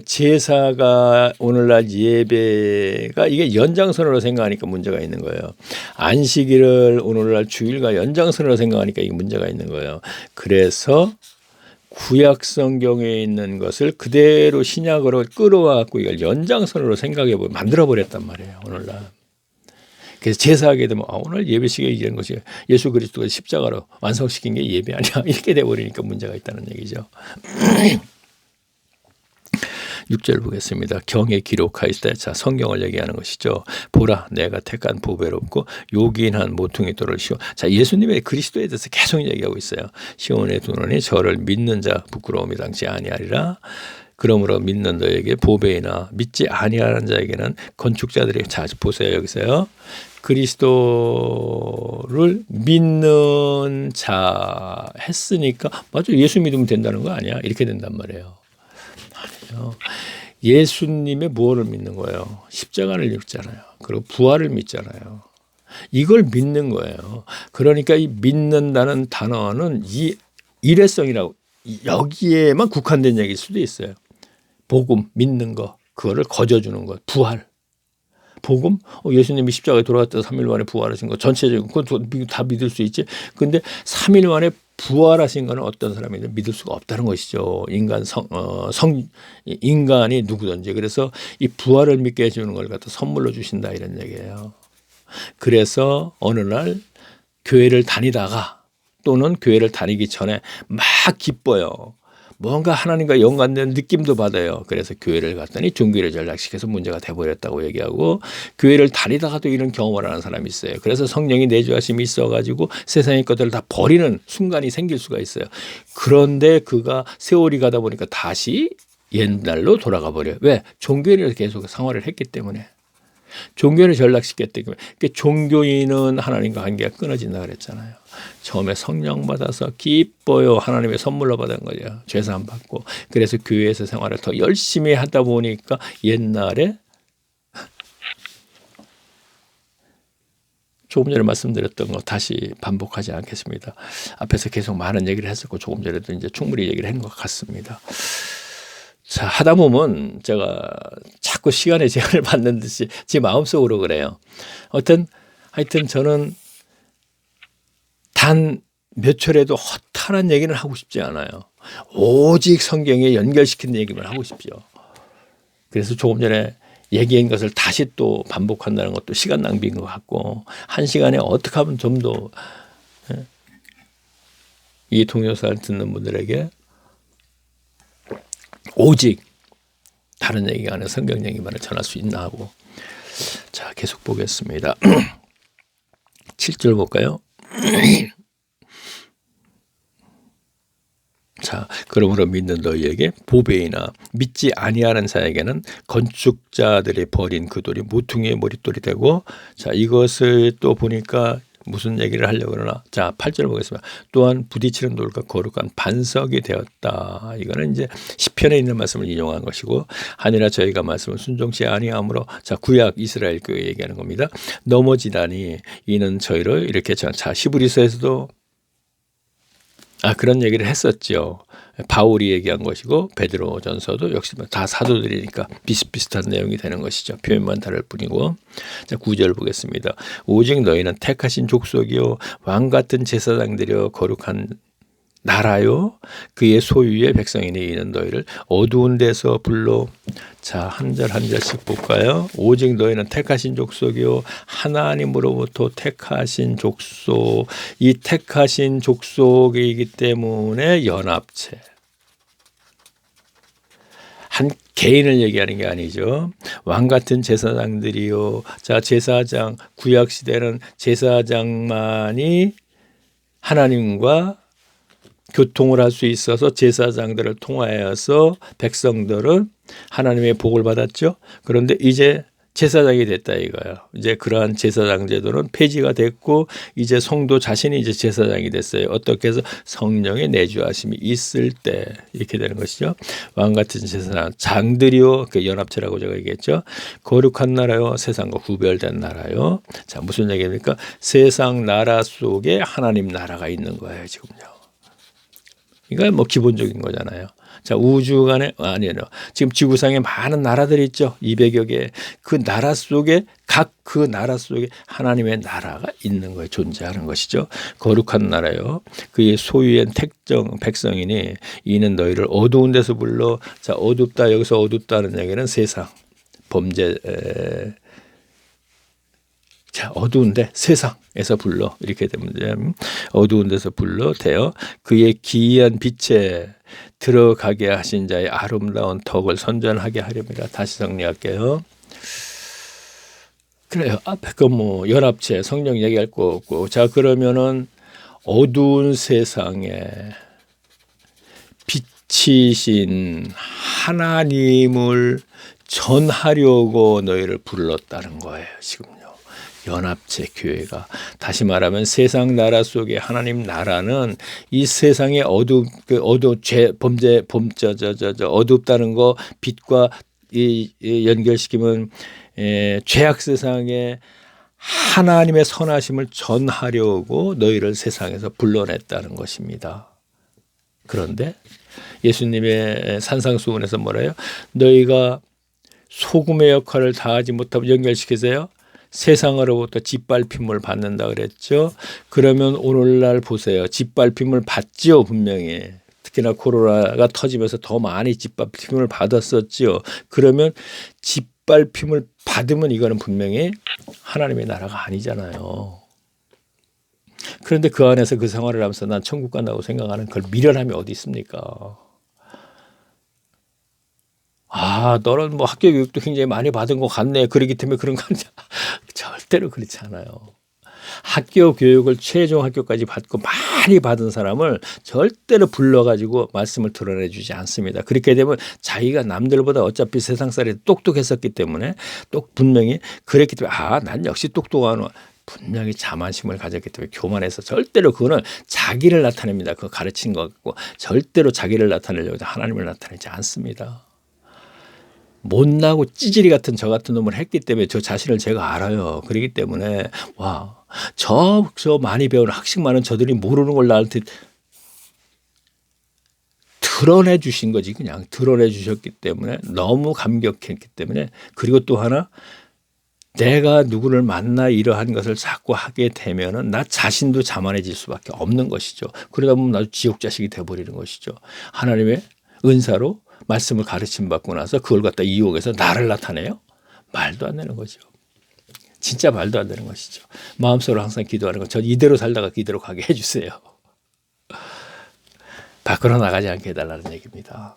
제사가 오늘날 예배가 이게 연장선으로 생각하니까 문제가 있는 거예요. 안식일을 오늘날 주일과 연장선으로 생각하니까 이게 문제가 있는 거예요. 그래서 구약 성경에 있는 것을 그대로 신약으로 끌어와 갖고 이걸 연장선으로 생각해 만들어 버렸단 말이에요. 오늘날. 그래서 제사하게 되면 오늘 예배식에 이런 것이 예수 그리스도가 십자가로 완성시킨 게 예배 아니야, 이렇게 돼버리니까 문제가 있다는 얘기죠. 6절 보겠습니다. 경에 기록하였다. 자, 성경을 얘기하는 것이죠. 보라, 내가 택한 보배롭고 요긴한 모퉁이 돌을 시온. 자, 예수님의 그리스도에 대해서 계속 얘기하고 있어요. 시온에 두노니 저를 믿는 자 부끄러움이 당치 아니하리라. 그러므로 믿는 너에게 보배이나 믿지 아니하는 자에게는 건축자들이 자 보세요 여기서요. 그리스도를 믿는 자 했으니까 맞아 예수 믿으면 된다는 거 아니야? 이렇게 된단 말이에요. 아니요. 예수님의 무엇을 믿는 거예요? 십자가를 믿잖아요. 그리고 부활을 믿잖아요. 이걸 믿는 거예요. 그러니까 이 믿는다는 단어는 이 일회성이라고 여기에만 국한된 얘기일 수도 있어요. 복음, 믿는 거, 그거를 거저주는 것, 부활. 복음? 예수님이 십자가에 돌아갔다 3일 만에 부활하신 거 전체적인 그건 다 믿을 수 있지. 근데 3일 만에 부활하신 거는 어떤 사람이든 믿을 수가 없다는 것이죠. 인간이 누구든지. 그래서 이 부활을 믿게 해주는 걸 갖다 선물로 주신다 이런 얘기예요. 그래서 어느 날 교회를 다니다가 또는 교회를 다니기 전에 막 기뻐요. 뭔가 하나님과 연관된 느낌도 받아요. 그래서 교회를 갔더니 종교를 전락시켜서 문제가 돼버렸다고 얘기하고 교회를 다니다가도 이런 경험을 하는 사람이 있어요. 그래서 성령이 내주하심이 있어가지고 세상의 것들을 다 버리는 순간이 생길 수가 있어요. 그런데 그가 세월이 가다 보니까 다시 옛날로 돌아가 버려요. 왜? 종교를 계속 생활을 했기 때문에. 종교를 전락시켰기 때문에. 종교인은 하나님과 관계가 끊어진다 그랬잖아요. 처음에 성령 받아서 기뻐요. 하나님의 선물로 받은 거죠. 죄사함 받고. 그래서 교회에서 생활을 더 열심히 하다 보니까 옛날에 조금 전에 말씀드렸던 거 다시 반복하지 않겠습니다. 앞에서 계속 많은 얘기를 했었고 조금 전에도 이제 충분히 얘기를 한 것 같습니다. 자, 하다 보면 제가 자꾸 시간에 제한을 받는 듯이 제 마음속으로 그래요. 하여튼 저는 단 몇 철에도 허탈한 얘기는 하고 싶지 않아요. 오직 성경에 연결시키는 얘기만 하고 싶죠. 그래서 조금 전에 얘기한 것을 다시 또 반복한다는 것도 시간 낭비인 것 같고 한 시간에 어떻게 하면 좀 더 이 동영상을 듣는 분들에게 오직 다른 얘기가 아니라 성경 얘기만을 전할 수 있나 하고. 자, 계속 보겠습니다. 7절 볼까요? 자, 그러므로 믿는 너희에게 보배이나 믿지 아니하는 자에게는 건축자들이 버린 그 돌이 모퉁이의 머릿돌이 되고. 자, 이것을 또 보니까 무슨 얘기를 하려고 그러나. 자, 8절 보겠습니다. 또한 부딪히는 돌과 거룩한 반석이 되었다. 이거는 이제 시편에 있는 말씀을 인용한 것이고 아니라 저희가 말씀을 순종치 아니함으로. 자, 구약 이스라엘 교회 얘기하는 겁니다. 넘어지다니 이는 저희를 이렇게. 자, 히브리서에서도 그런 얘기를 했었죠. 바울이 얘기한 것이고 베드로전서도 역시 다 사도들이니까 비슷비슷한 내용이 되는 것이죠. 표현만 다를 뿐이고. 자, 9절 보겠습니다. 오직 너희는 택하신 족속이요 왕 같은 제사장들이요 거룩한 나라요 그의 소유의 백성이니 이는 너희를 어두운 데서 불러. 자, 한 절 한 절씩 볼까요? 오직 너희는 택하신 족속이요 하나님으로부터 택하신 족속. 이 택하신 족속이기 때문에 연합체. 한 개인을 얘기하는 게 아니죠. 왕 같은 제사장들이요. 자, 제사장 구약 시대는 제사장만이 하나님과 교통을 할 수 있어서 제사장들을 통하여서 백성들은 하나님의 복을 받았죠. 그런데 이제 제사장이 됐다 이거예요. 이제 그러한 제사장 제도는 폐지가 됐고 이제 성도 자신이 이제 제사장이 됐어요. 어떻게 해서 성령의 내주하심이 있을 때 이렇게 되는 것이죠. 왕 같은 제사장 장들이요, 그 연합체라고 제가 얘기했죠. 거룩한 나라요, 세상과 구별된 나라요. 자, 무슨 얘기입니까? 세상 나라 속에 하나님 나라가 있는 거예요, 지금요. 이건 뭐 기본적인 거잖아요. 자, 우주간에 아니에요. 지금 지구상에 많은 나라들이 있죠. 200여 개. 그 나라 속에 각 그 나라 속에 하나님의 나라가 있는 거예요. 존재하는 것이죠. 거룩한 나라요. 그의 소유의 택정 백성이니 이는 너희를 어두운 데서 불러. 자, 어둡다. 여기서 어둡다는 얘기는 세상 범죄. 자, 어두운데 세상에서 불러. 이렇게 되면 어두운 데서 불러 대어 그의 기이한 빛에 들어가게 하신 자의 아름다운 덕을 선전하게 하렵니다. 다시 정리할게요. 그래요. 앞에 거 뭐 연합체 성령 얘기할 거 없고. 자, 그러면은 어두운 세상에 지신 하나님을 전하려고 너희를 불렀다는 거예요. 지금요. 연합체 교회가 다시 말하면 세상 나라 속에 하나님 나라는 이 세상의 죄 범죄 어둡다는 거 빛과 연결시키면 죄악 세상에 하나님의 선하심을 전하려고 너희를 세상에서 불러냈다는 것입니다. 그런데 예수님의 산상수훈에서 뭐래요? 너희가 소금의 역할을 다하지 못하고 연결시키세요. 세상으로부터 짓밟힘을 받는다 그랬죠. 그러면 오늘날 보세요. 짓밟힘을 받지요, 분명히. 특히나 코로나가 터지면서 더 많이 짓밟힘을 받았었지요. 그러면 짓밟힘을 받으면 이거는 분명히 하나님의 나라가 아니잖아요. 그런데 그 안에서 그 생활을 하면서 난 천국 간다고 생각하는 그걸 미련함이 어디 있습니까? 너는 뭐 학교 교육도 굉장히 많이 받은 것 같네. 그러기 때문에 그런 거 아니야. 절대로 그렇지 않아요. 학교 교육을 최종 학교까지 받고 많이 받은 사람을 절대로 불러가지고 말씀을 드러내 주지 않습니다. 그렇게 되면 자기가 남들보다 어차피 세상살이 똑똑했었기 때문에 또 분명히 그랬기 때문에 난 역시 똑똑한 분명히 자만심을 가졌기 때문에 교만해서 절대로 그거는 자기를 나타냅니다. 그거 가르친 것 같고 절대로 자기를 나타내려고 하나님을 나타내지 않습니다. 못나고 찌질이 같은 저 같은 놈을 했기 때문에 저 자신을 제가 알아요. 그렇기 때문에 저 많이 배운 학식 많은 저들이 모르는 걸 나한테 드러내 주신 거지. 그냥 드러내 주셨기 때문에 너무 감격했기 때문에. 그리고 또 하나 내가 누구를 만나 이러한 것을 자꾸 하게 되면은 나 자신도 자만해질 수밖에 없는 것이죠. 그러다 보면 나도 지옥 자식이 되어버리는 것이죠. 하나님의 은사로 말씀을 가르침 받고 나서 그걸 갖다 이용해서 나를 나타내요? 말도 안 되는 거죠. 진짜 말도 안 되는 것이죠. 마음속으로 항상 기도하는 것. 저 이대로 살다가 이대로 가게 해주세요. 밖으로 나가지 않게 해달라는 얘기입니다.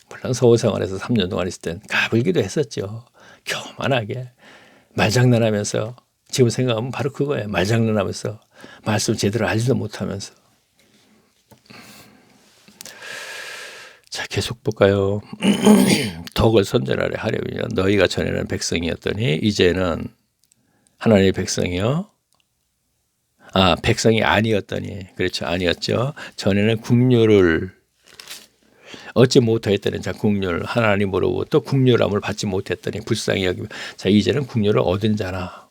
물론 서울 생활에서 3년 동안 있을 땐 가불기도 했었죠. 교만하게 말장난하면서 지금 생각하면 바로 그거예요. 말장난하면서 말씀 제대로 알지도 못하면서. 자, 계속 볼까요? 덕을 선전하려 하려면 너희가 전에는 백성이었더니 이제는 하나님의 백성이요. 백성이 아니었더니 그렇죠. 아니었죠. 전에는 국류를 얻지 못하였더니 국류를 하나님으로부터 국류람을 받지 못했더니 불쌍히 여기며 자 이제는 국류를 얻은 자나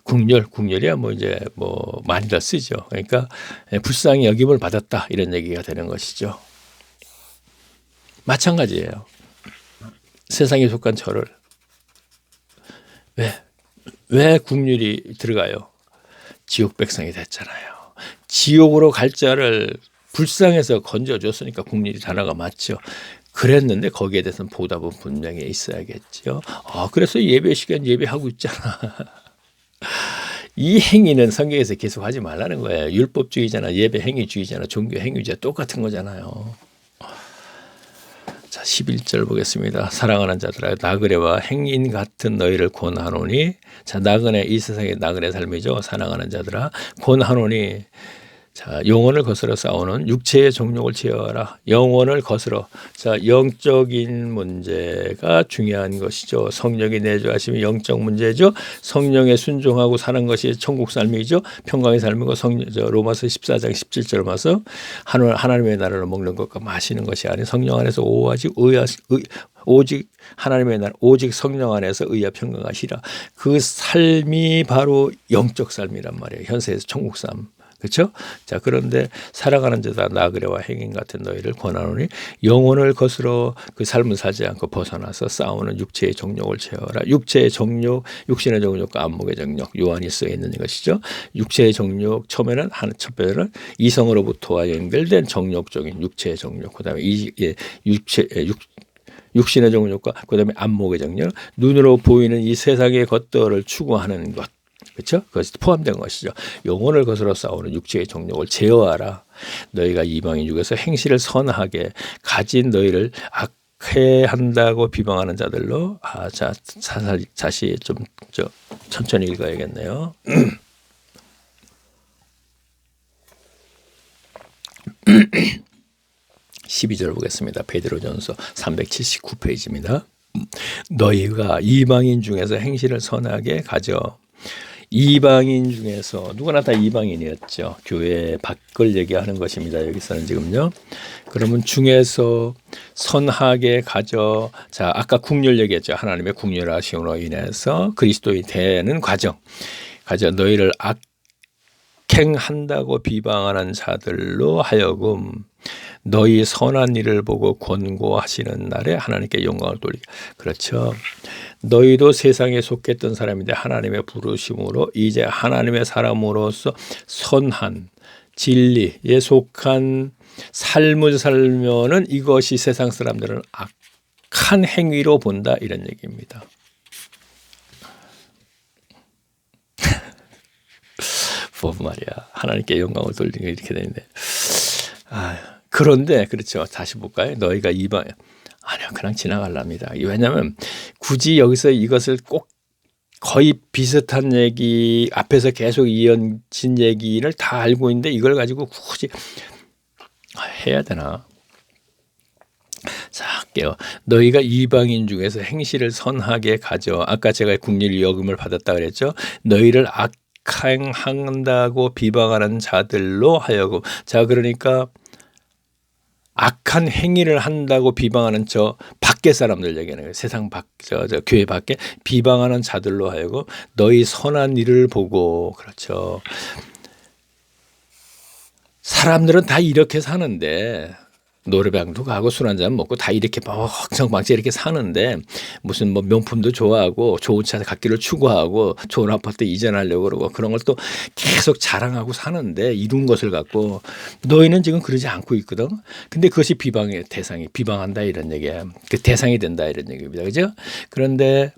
국렬이야 많이 더 쓰죠. 그러니까 불쌍히 여김을 받았다 이런 얘기가 되는 것이죠. 마찬가지예요. 세상에 속한 저를 왜 국률이 들어가요? 지옥 백성이 됐잖아요. 지옥으로 갈 자를 불쌍해서 건져줬으니까 국률이 단어가 맞죠. 그랬는데 거기에 대해서는 보답은 분명히 있어야겠죠. 그래서 예배 시간 예배하고 있잖아. 이 행위는 성경에서 계속 하지 말라는 거예요. 율법주의잖아, 예배 행위주의잖아, 종교 행위주의 똑같은 거잖아요. 자, 11절 보겠습니다. 사랑하는 자들아, 나그네와 행인 같은 너희를 권하노니, 자, 나그네, 이 세상의 나그네 삶이죠. 사랑하는 자들아, 권하노니, 자, 영혼을 거스러 싸우는 육체의 정욕을 제어하라. 영혼을 거스러. 자, 영적인 문제가 중요한 것이죠. 성령이 내주하시면 영적 문제죠. 성령에 순종하고 사는 것이 천국 삶이죠. 평강의 삶이고 로마서 14장 17절 마서 하나님의 나라를 먹는 것과 마시는 것이 아닌 성령 안에서 오직 하나님의 나라, 오직 성령 안에서 의와 평강하시라. 그 삶이 바로 영적 삶이란 말이에요. 현세에서 천국 삶. 그렇죠? 자, 그런데 살아가는 자다 나그네와 행인 같은 너희를 권하노니 영혼을 거스러 그 삶을 살지 않고 벗어나서 싸우는 육체의 정욕을 채워라. 육체의 정욕, 육신의 정욕과 안목의 정욕, 요한이 쓰여 있는 것이죠. 육체의 정욕, 처음에는 첫 번째는 이성으로부터와 연결된 정욕적인 육체의 정욕, 그다음에 육신의 정욕과 그다음에 안목의 정욕, 눈으로 보이는 이 세상의 것들을 추구하는 것. 그렇죠? 그것이 포함된 것이죠. 영혼을 거스러 싸우는 육체의 정욕을 제어하라. 너희가 이방인 중에서 행실을 선하게 가진 너희를 악해한다고 비방하는 자들로 다시 좀 천천히 읽어야겠네요. 12절 보겠습니다. 베드로전서 379페이지입니다. 너희가 이방인 중에서 행실을 선하게 가져. 이방인 중에서 누구나 다 이방인이었죠. 교회 밖을 얘기하는 것입니다. 여기서는 지금요. 그러면 중에서 선하게 가져. 자, 아까 국률 얘기했죠. 하나님의 국률하심으로 인해서 그리스도인이 되는 과정. 가져. 너희를 악행한다고 비방하는 자들로 하여금 너희 선한 일을 보고 권고하시는 날에 하나님께 영광을 돌리게. 그렇죠. 너희도 세상에 속했던 사람인데 하나님의 부르심으로 이제 하나님의 사람으로서 선한 진리에 속한 삶을 살면은 이것이 세상 사람들은 악한 행위로 본다, 이런 얘기입니다. 뭐 말이야. 하나님께 영광을 돌리는 게 이렇게 되는데. 그런데 그렇죠. 다시 볼까요? 너희가 이방 아니요, 그냥 지나갈랍니다. 왜냐하면 굳이 여기서 이것을 꼭 거의 비슷한 얘기 앞에서 계속 이어진 얘기를 다 알고 있는데 이걸 가지고 굳이 해야 되나? 자, 할게요. 너희가 이방인 중에서 행실을 선하게 가져. 아까 제가 국률 여금을 받았다 그랬죠. 너희를 악행한다고 비방하는 자들로 하여금. 자, 그러니까 악한 행위를 한다고 비방하는 저 밖에 사람들 얘기하는 거예요. 세상 밖, 저 교회 밖에 비방하는 자들로 하여금 너희 선한 일을 보고. 그렇죠. 사람들은 다 이렇게 사는데, 노래방도 가고 술 한잔 먹고 다 이렇게 멍청망청 이렇게 사는데, 무슨 뭐 명품도 좋아하고 좋은 차 갖기를 추구하고 좋은 아파트 이전하려고 그러고 그런 걸 또 계속 자랑하고 사는데, 이룬 것을 갖고 너희는 지금 그러지 않고 있거든. 근데 그것이 비방의 대상이, 비방한다 이런 얘기야. 그 대상이 된다 이런 얘기입니다. 그죠? 그런데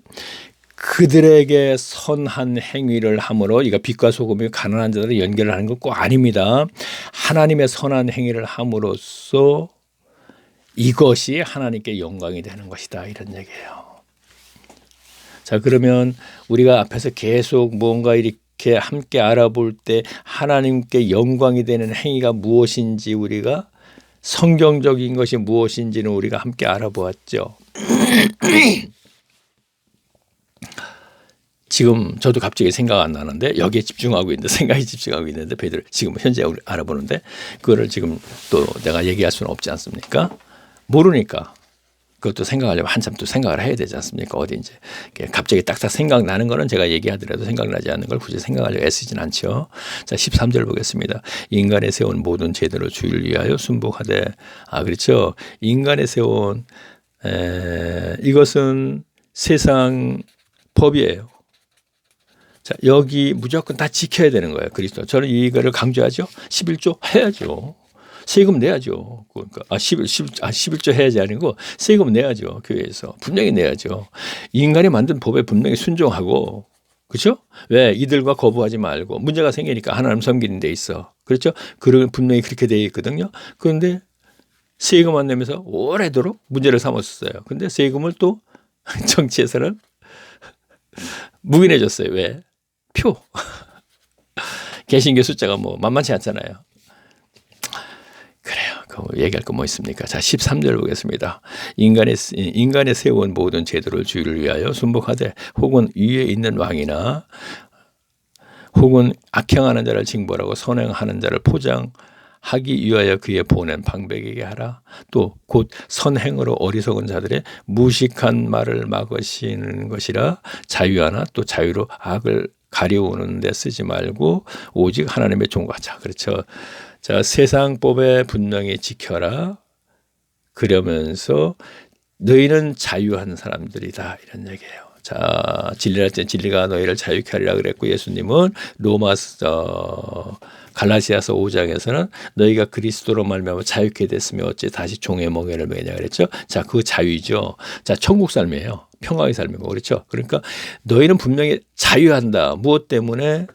그들에게 선한 행위를 함으로, 이거 빛과 소금이 가난한 자들을 연결을 하는 건 꼭 아닙니다. 하나님의 선한 행위를 함으로써 이것이 하나님께 영광이 되는 것이다, 이런 얘기예요. 자, 그러면 우리가 앞에서 계속 뭔가 이렇게 함께 알아볼 때 하나님께 영광이 되는 행위가 무엇인지, 우리가 성경적인 것이 무엇인지는 우리가 함께 알아보았죠. 지금 저도 갑자기 생각 안 나는데 여기에 집중하고 있는데, 생각이 집중하고 있는데, 베드로 지금 현재 우리 알아보는데 그거를 지금 또 내가 얘기할 수는 없지 않습니까? 모르니까 그것도 생각하려면 한참 또 생각을 해야 되지 않습니까? 어디 이제 갑자기 딱딱 생각나는 거는 제가 얘기하더라도 생각나지 않는 걸 굳이 생각하려고 애쓰진 않죠. 자, 13절 보겠습니다. 인간에 세운 모든 제도를 주의를 위하여 순복하되. 그렇죠. 인간에 세운 이것은 세상 법이에요. 자, 여기 무조건 다 지켜야 되는 거예요. 그리스도. 저는 이거를 강조하죠. 11조 해야죠. 세금 내야죠. 그러니까 11조 해야지 아니고 세금 내야죠. 교회에서 분명히 내야죠. 인간이 만든 법에 분명히 순종하고, 그렇죠? 왜? 이들과 거부하지 말고. 문제가 생기니까 하나님 섬기는 데 있어. 그렇죠? 분명히 그렇게 되어 있거든요. 그런데 세금 안 내면서 오래도록 문제를 삼았어요. 근데 세금을 또 정치에서는 묵인해줬어요. 왜? 표. 개신교 숫자가 뭐 만만치 않잖아요. 그래요. 얘기할 거 뭐 있습니까? 자, 13절 보겠습니다. 인간의 세운 모든 제도를 주의를 위하여 순복하되, 혹은 위에 있는 왕이나 혹은 악행하는 자를 징벌하고 선행하는 자를 포장하기 위하여 그의 보낸 방백에게 하라. 또 곧 선행으로 어리석은 자들의 무식한 말을 막으시는 것이라. 자유하나 또 자유로 악을 가려우는 데 쓰지 말고 오직 하나님의 종과. 자, 그렇죠. 자, 세상법에 분명히 지켜라. 그러면서 너희는 자유한 사람들이다, 이런 얘기예요. 자, 진리할 때 진리가 너희를 자유케 하리라 그랬고, 예수님은 갈라디아서 5장에서는 너희가 그리스도로 말미암아 자유케 됐으면 어찌 다시 종의 멍에를 매냐 그랬죠. 자, 그 자유죠. 자, 천국 삶이에요. 평화의 삶이고, 그렇죠. 그러니까 너희는 분명히 자유한다. 무엇 때문에?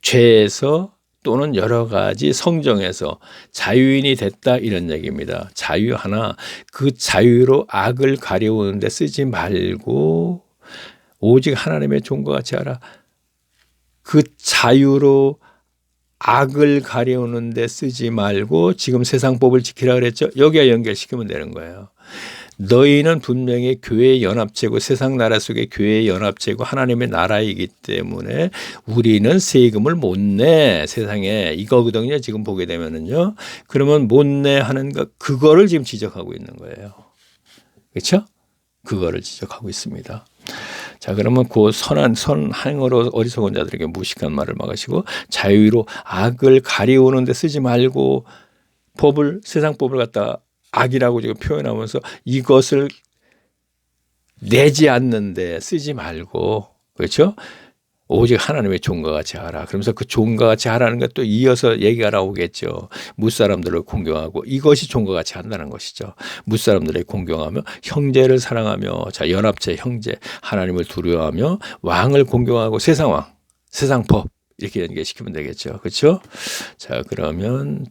죄에서 또는 여러 가지 성정에서 자유인이 됐다, 이런 얘기입니다. 자유하나 그 자유로 악을 가려우는 데 쓰지 말고 오직 하나님의 종과 같이 하라. 그 자유로 악을 가려우는 데 쓰지 말고 지금 세상 법을 지키라 그랬죠. 여기에 연결시키면 되는 거예요. 너희는 분명히 교회의 연합체고 세상 나라 속의 교회의 연합체고 하나님의 나라이기 때문에 우리는 세금을 못 내 세상에 이거거든요. 지금 보게 되면은요. 그러면 못 내 하는 것 그거를 지금 지적하고 있는 거예요. 그렇죠? 그거를 지적하고 있습니다. 자, 그러면 그 선행으로 어리석은 자들에게 무식한 말을 막으시고 자유로 악을 가리우는 데 쓰지 말고 세상 법을 갖다 악이라고 지금 표현하면서 이것을 내지 않는데 쓰지 말고, 그렇죠? 오직 하나님의 종과 같이 하라. 그러면서 그 종과 같이 하라는 것도 이어서 얘기가 나오겠죠. 무사람들을 공경하고 이것이 종과 같이 한다는 것이죠. 무사람들을 공경하며 형제를 사랑하며 자 연합체 형제 하나님을 두려워하며 왕을 공경하고 세상 법 이렇게 연계시키면 되겠죠. 그렇죠? 자 그러면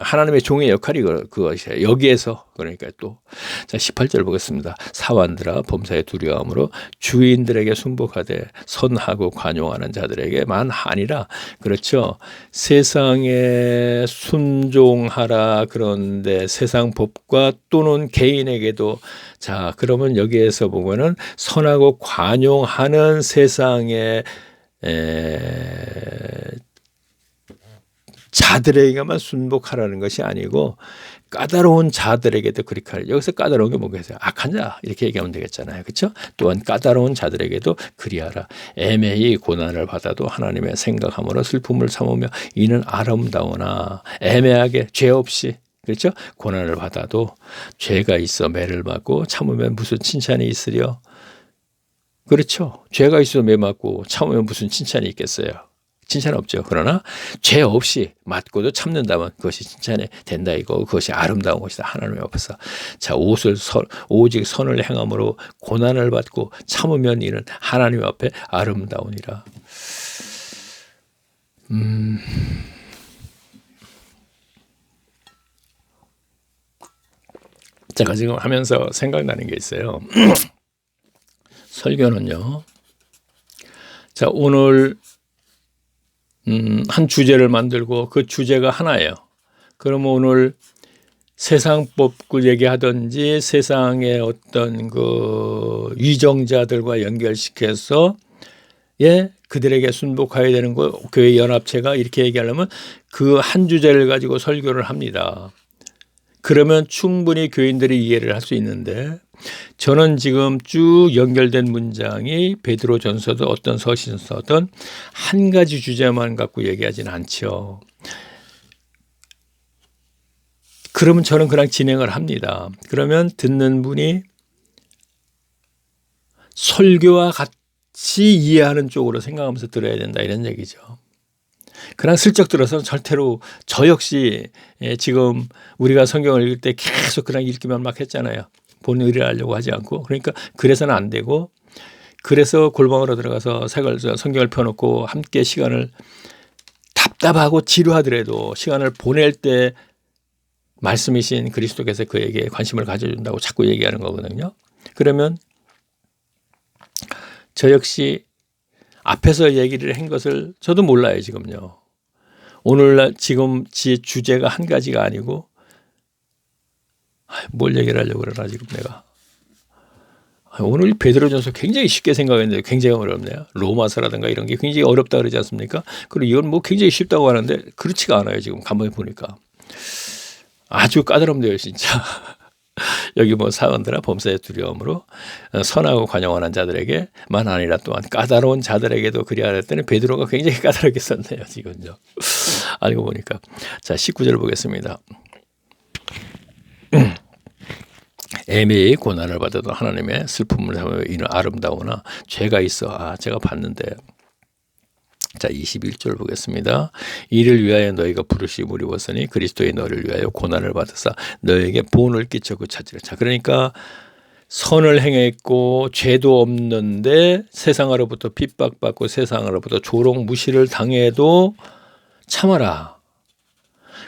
하나님의 종의 역할이 그것이에요. 여기에서 그러니까 또 자 18절 보겠습니다. 사환들아 범사에 두려워함으로 주인들에게 순복하되 선하고 관용하는 자들에게만 아니라 그렇죠. 세상에 순종하라 그런데 세상 법과 또는 개인에게도 자 그러면 여기에서 보면은 선하고 관용하는 세상에 자들에게만 순복하라는 것이 아니고 까다로운 자들에게도 그렇게 하라. 여기서 까다로운 게 뭐겠어요? 악한 자 이렇게 얘기하면 되겠잖아요. 그렇죠? 또한 까다로운 자들에게도 그리하라. 애매히 고난을 받아도 하나님의 생각함으로 슬픔을 참으며 이는 아름다우나 애매하게 죄 없이 그렇죠? 고난을 받아도 죄가 있어 매를 맞고 참으면 무슨 칭찬이 있으려? 그렇죠. 죄가 있어 매 맞고 참으면 무슨 칭찬이 있겠어요. 칭찬 없죠. 그러나 죄 없이 맞고도 참는다면 그것이 칭찬이 된다 이거. 그것이 아름다운 것이다. 하나님 앞에서. 자 오직 선을 행함으로 고난을 받고 참으면 이는 하나님 앞에 아름다우니라. 제가 지금 하면서 생각나는 게 있어요. 설교는요. 자 오늘 한 주제를 만들고 그 주제가 하나예요. 그러면 오늘 세상법을 얘기하든지 세상의 어떤 그 위정자들과 연결시켜서 그들에게 순복해야 되는 거 교회 연합체가 이렇게 얘기하려면 그 한 주제를 가지고 설교를 합니다. 그러면 충분히 교인들이 이해를 할 수 있는데 저는 지금 쭉 연결된 문장이 베드로전서든 어떤 서신서든 한 가지 주제만 갖고 얘기하지는 않죠. 그러면 저는 그냥 진행을 합니다. 그러면 듣는 분이 설교와 같이 이해하는 쪽으로 생각하면서 들어야 된다 이런 얘기죠. 그냥 슬쩍 들어서 절대로 저 역시 지금 우리가 성경을 읽을 때 계속 그냥 읽기만 막 했잖아요. 본 의뢰를 하려고 하지 않고 그러니까 그래서는 안 되고 그래서 골방으로 들어가서 성경을 펴놓고 함께 시간을 답답하고 지루하더라도 시간을 보낼 때 말씀이신 그리스도께서 그에게 관심을 가져준다고 자꾸 얘기하는 거거든요. 그러면 저 역시 앞에서 얘기를 한 것을 저도 몰라요 지금요. 오늘날 지금 주제가 한 가지가 아니고 뭘 얘기를 하려고 그러나 지금 내가 오늘 베드로전서 굉장히 쉽게 생각했는데 굉장히 어렵네요. 로마서라든가 이런 게 굉장히 어렵다 그러지 않습니까? 그리고 이건 뭐 굉장히 쉽다고 하는데 그렇지가 않아요. 지금 간만에 보니까 아주 까다롭네요 진짜. 여기 뭐 사원들아 범사에 두려움으로 선하고 관용하는 자들에게만 아니라 또한 까다로운 자들에게도 그리하라 했더니 베드로가 굉장히 까다롭게 썼네요. 지금요. 알고 보니까. 자 19절 보겠습니다. 애매히 고난을 받아도 하나님의 슬픔을 삼으며 이는 아름다우나 죄가 있어 제가 봤는데 자 21절 보겠습니다. 이를 위하여 너희가 부르심을 입었으니 그리스도의 너를 위하여 고난을 받으사 너에게 본을 끼쳐 그 찾으라. 자 그러니까 선을 행했고 죄도 없는데 세상으로부터 핍박받고 세상으로부터 조롱 무시를 당해도 참아라.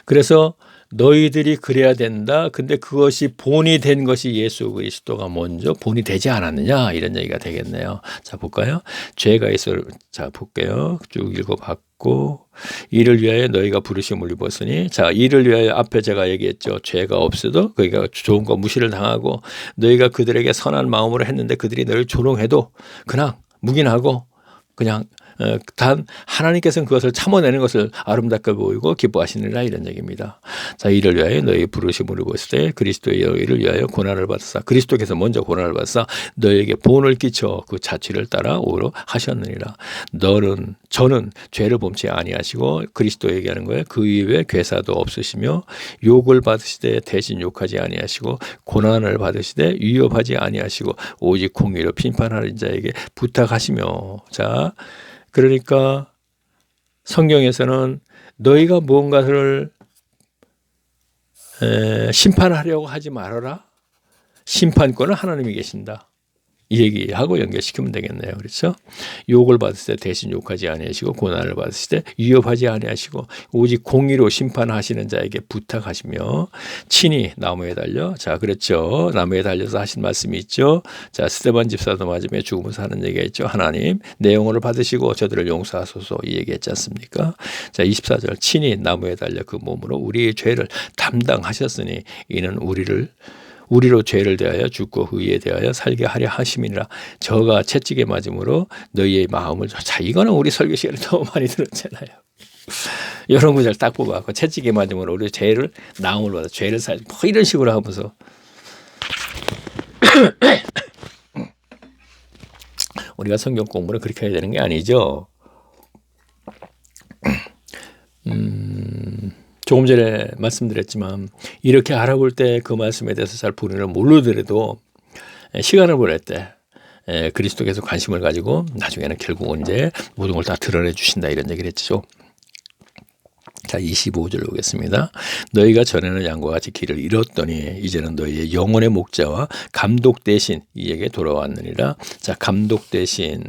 그래서 너희들이 그래야 된다. 근데 그것이 본이 된 것이 예수 그리스도가 먼저 본이 되지 않았느냐 이런 얘기가 되겠네요. 자 볼까요? 죄가 있어. 자 볼게요. 쭉 읽어봤고 받고 이를 위하여 너희가 부르심을 입었으니 자 이를 위하여 앞에 제가 얘기했죠. 죄가 없어도 그러니까 좋은 거 무시를 당하고 너희가 그들에게 선한 마음으로 했는데 그들이 너를 조롱해도 그냥 묵인하고 그냥 단 하나님께서는 그것을 참아내는 것을 아름답게 보이고 기뻐하시느니라 이런 얘기입니다. 자 이를 위하여 너희 부르심을 입었을 때 그리스도의 일을 위하여 고난을 받으사 그리스도께서 먼저 고난을 받으사 너에게 본을 끼쳐 그 자취를 따라 오로 하셨느니라. 저는 죄를 범치 아니하시고 그리스도에게 하는 거예요. 그 이외에 괴사도 없으시며 욕을 받으시되 대신 욕하지 아니하시고 고난을 받으시되 위협하지 아니하시고 오직 공의로 심판하는 자에게 부탁하시며 자 그러니까 성경에서는 너희가 무언가를 심판하려고 하지 말아라. 심판권은 하나님이 계신다. 이 얘기하고 연결시키면 되겠네요. 그렇죠? 욕을 받으실 때 대신 욕하지 아니하시고 고난을 받으실 때 위협하지 아니하시고 오직 공의로 심판하시는 자에게 부탁하시며 친히 나무에 달려 자 그렇죠. 나무에 달려서 하신 말씀이 있죠. 자 스데반 집사도 맞으며 죽으면서 하는 얘기가 있죠. 하나님 내 영혼을 받으시고 저들을 용서하소서 이 얘기했지 않습니까? 자 24절 친히 나무에 달려 그 몸으로 우리의 죄를 담당하셨으니 이는 우리로 죄를 대하여 죽고 의에 대하여 살게 하려 하심이니라. 저가 채찍에 맞음으로 너희의 마음을 자 이거는 우리 설교 시간에 너무 많이 들었잖아요. 이런 구절 딱 뽑아갖고 채찍에 맞음으로 우리 죄를 나음을 받아 죄를 살 뭐 이런 식으로 하면서 우리가 성경 공부를 그렇게 해야 되는 게 아니죠. 조금 전에 말씀드렸지만 이렇게 알아볼 때 그 말씀에 대해서 잘 본인을 모르더라도 시간을 보낼 때 그리스도께서 관심을 가지고 나중에는 결국은 이제 모든 걸 다 드러내 주신다 이런 얘기를 했죠. 자 25절 보겠습니다. 너희가 전에는 양과 같이 길을 잃었더니 이제는 너희의 영혼의 목자와 감독 대신 이에게 돌아왔느니라. 자 감독 대신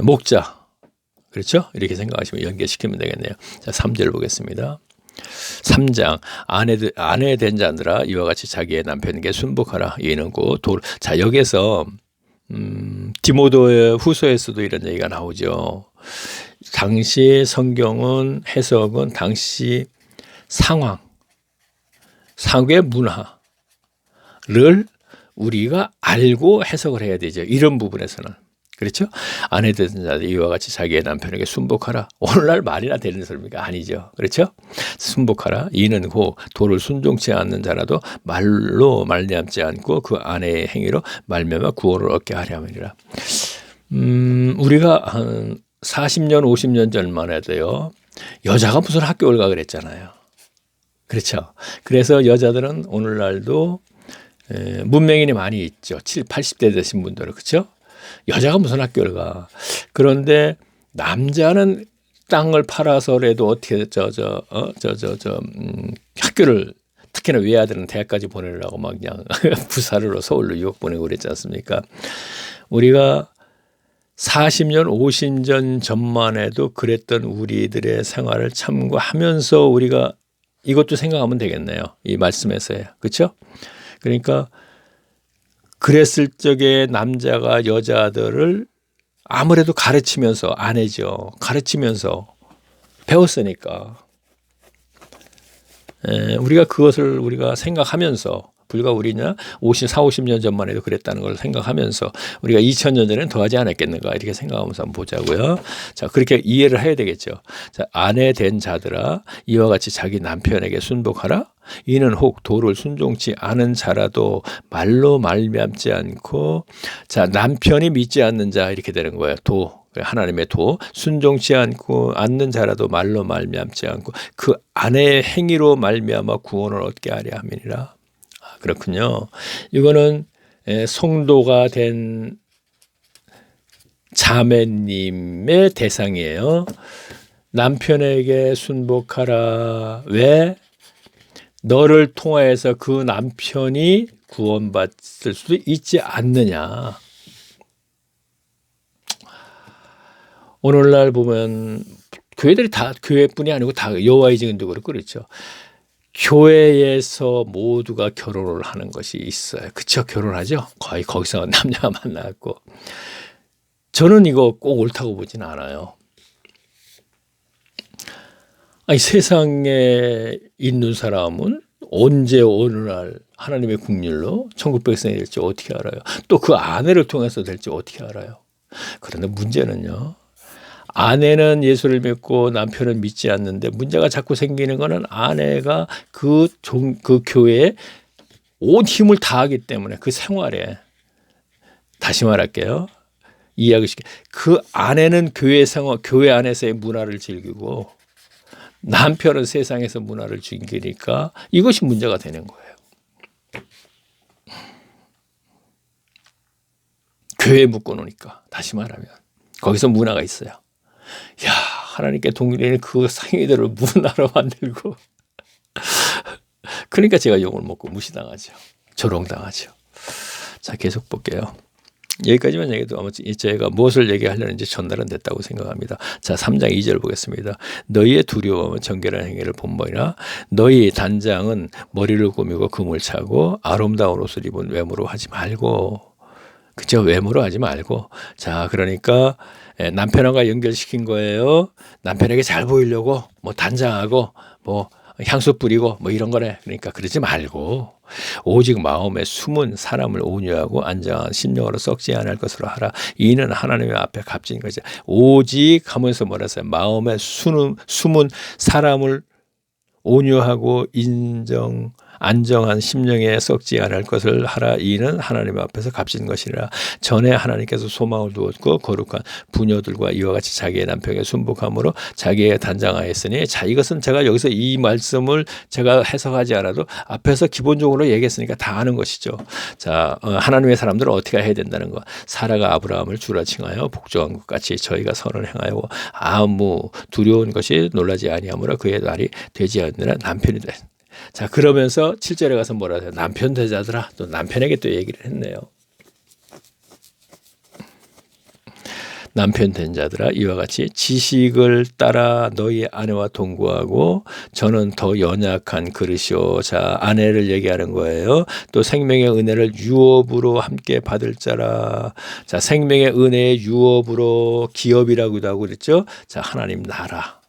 목자 그렇죠? 이렇게 생각하시면 연결시키면 되겠네요. 자, 3절 보겠습니다. 3장 아내 된 자들아 이와 같이 자기의 남편에게 순복하라. 이는 곧 자 여기서 디모데의 후서에서도 이런 얘기가 나오죠. 당시 성경은 해석은 당시 상황, 사회 문화를 우리가 알고 해석을 해야 되죠. 이런 부분에서는. 그렇죠? 아내 된 자들 이와 같이 자기의 남편에게 순복하라. 오늘날 말이나 되는 소리가 아니죠. 그렇죠? 순복하라. 이는 곧 도를 순종치 않는 자라도 말로 말미암지 않고 그 아내의 행위로 말미암아 구원을 얻게 하려 함이니라. 우리가 한 40년 50년 전만 해도요. 여자가 무슨 학교를 가 그랬잖아요. 그렇죠? 그래서 여자들은 오늘날도 문맹인이 많이 있죠. 70, 80대 되신 분들은 그렇죠? 여자가 무슨 학교를 가. 그런데 남자는 땅을 팔아서라도 어떻게 학교를 특히나 외아들은 대학까지 보내려고 막 그냥 부사르로 서울로 유학 보내고 그랬지 않습니까? 우리가 40년, 50년 전만 해도 그랬던 우리들의 생활을 참고하면서 우리가 이것도 생각하면 되겠네요. 이 말씀에서요. 그렇죠? 그러니까 그랬을 적에 남자가 여자들을 아무래도 가르치면서 아내죠. 가르치면서 배웠으니까 우리가 그것을 우리가 생각하면서 불과 우리냐 50년 전만 해도 그랬다는 걸 생각하면서 우리가 2000년 전에는 더하지 않았겠는가 이렇게 생각하면서 한번 보자고요. 자 그렇게 이해를 해야 되겠죠. 자 아내 된 자들아 이와 같이 자기 남편에게 순복하라. 이는 혹 도를 순종치 않은 자라도 말로 말미암지 않고 자 남편이 믿지 않는 자 이렇게 되는 거예요. 도 하나님의 도 순종치 않는 자라도 말로 말미암지 않고 그 아내의 행위로 말미암아 구원을 얻게 하려 함이니라. 그렇군요. 이거는 성도가 된 자매님의 대상이에요. 남편에게 순복하라. 왜? 너를 통하여서 그 남편이 구원받을 수도 있지 않느냐. 오늘날 보면 교회들이 다 교회뿐이 아니고 다 여호와의 증인도 그렇고 그렇죠. 교회에서 모두가 결혼을 하는 것이 있어요. 그쵸? 결혼하죠? 거의 거기서 남녀가 만나고. 저는 이거 꼭 옳다고 보진 않아요. 아니 세상에 있는 사람은 언제 어느 날 하나님의 국률로 천국 백성이 될지 어떻게 알아요? 또 그 아내를 통해서 될지 어떻게 알아요? 그런데 문제는요. 아내는 예수를 믿고 남편은 믿지 않는데 문제가 자꾸 생기는 거는 아내가 그 교회에 온 힘을 다하기 때문에 그 생활에 다시 말할게요. 이해하기 쉽게 그 아내는 교회 생활, 교회 안에서의 문화를 즐기고 남편은 세상에서 문화를 즐기니까 이것이 문제가 되는 거예요. 교회에 묶어놓으니까 다시 말하면 거기서 문화가 있어요. 야 하나님께 동일인 그 상위들을 문화로 만들고 그러니까 제가 욕을 먹고 무시당하죠. 조롱당하죠. 자 계속 볼게요. 여기까지만 얘기해도 아마 제가 무엇을 얘기하려는지 전달은 됐다고 생각합니다. 자 3장 2절 보겠습니다. 너희의 두려움은 정결한 행위를 본보이나 너희 단장은 머리를 꾸미고 금을 차고 아름다운 옷을 입은 외모로 하지 말고 그죠? 외모로 하지 말고 자 그러니까 남편과 연결시킨 거예요. 남편에게 잘 보이려고 뭐 단장하고 뭐 향수 뿌리고 뭐 이런 거네. 그러니까 그러지 말고 오직 마음에 숨은 사람을 온유하고 안정한 심령으로 썩지 않을 것으로 하라. 이는 하나님의 앞에 값진 것이다. 오직 하면서 뭐라 했어요? 마음에 숨은 사람을 온유하고 안정한 심령에 썩지 않을 것을 하라. 이는 하나님 앞에서 값진 것이라. 전에 하나님께서 소망을 두었고 거룩한 부녀들과 이와 같이 자기의 남편에게 순복함으로 자기의 단장하였으니 자 이것은 제가 여기서 이 말씀을 제가 해석하지 않아도 앞에서 기본적으로 얘기했으니까 다 아는 것이죠. 자 하나님의 사람들은 어떻게 해야 된다는 거. 사라가 아브라함을 주라 칭하여 복종한 것 같이 저희가 선을 행하여 아무 두려운 것이 놀라지 아니하므로 그의 날이 되지 않느라 남편이 돼. 자 그러면서 7절에 가서 뭐라 해요? 남편 되자더라. 또 남편에게 또 얘기를 했네요. 남편 된 자들아 이와 같이 지식을 따라 너희 아내와 동거하고 저는 더 연약한 그릇이요. 자 아내를 얘기하는 거예요. 또 생명의 은혜를 유업으로 함께 받을 자라. 자 생명의 은혜의 유업으로 기업이라고도 하고 그랬죠. 자 하나님 나라.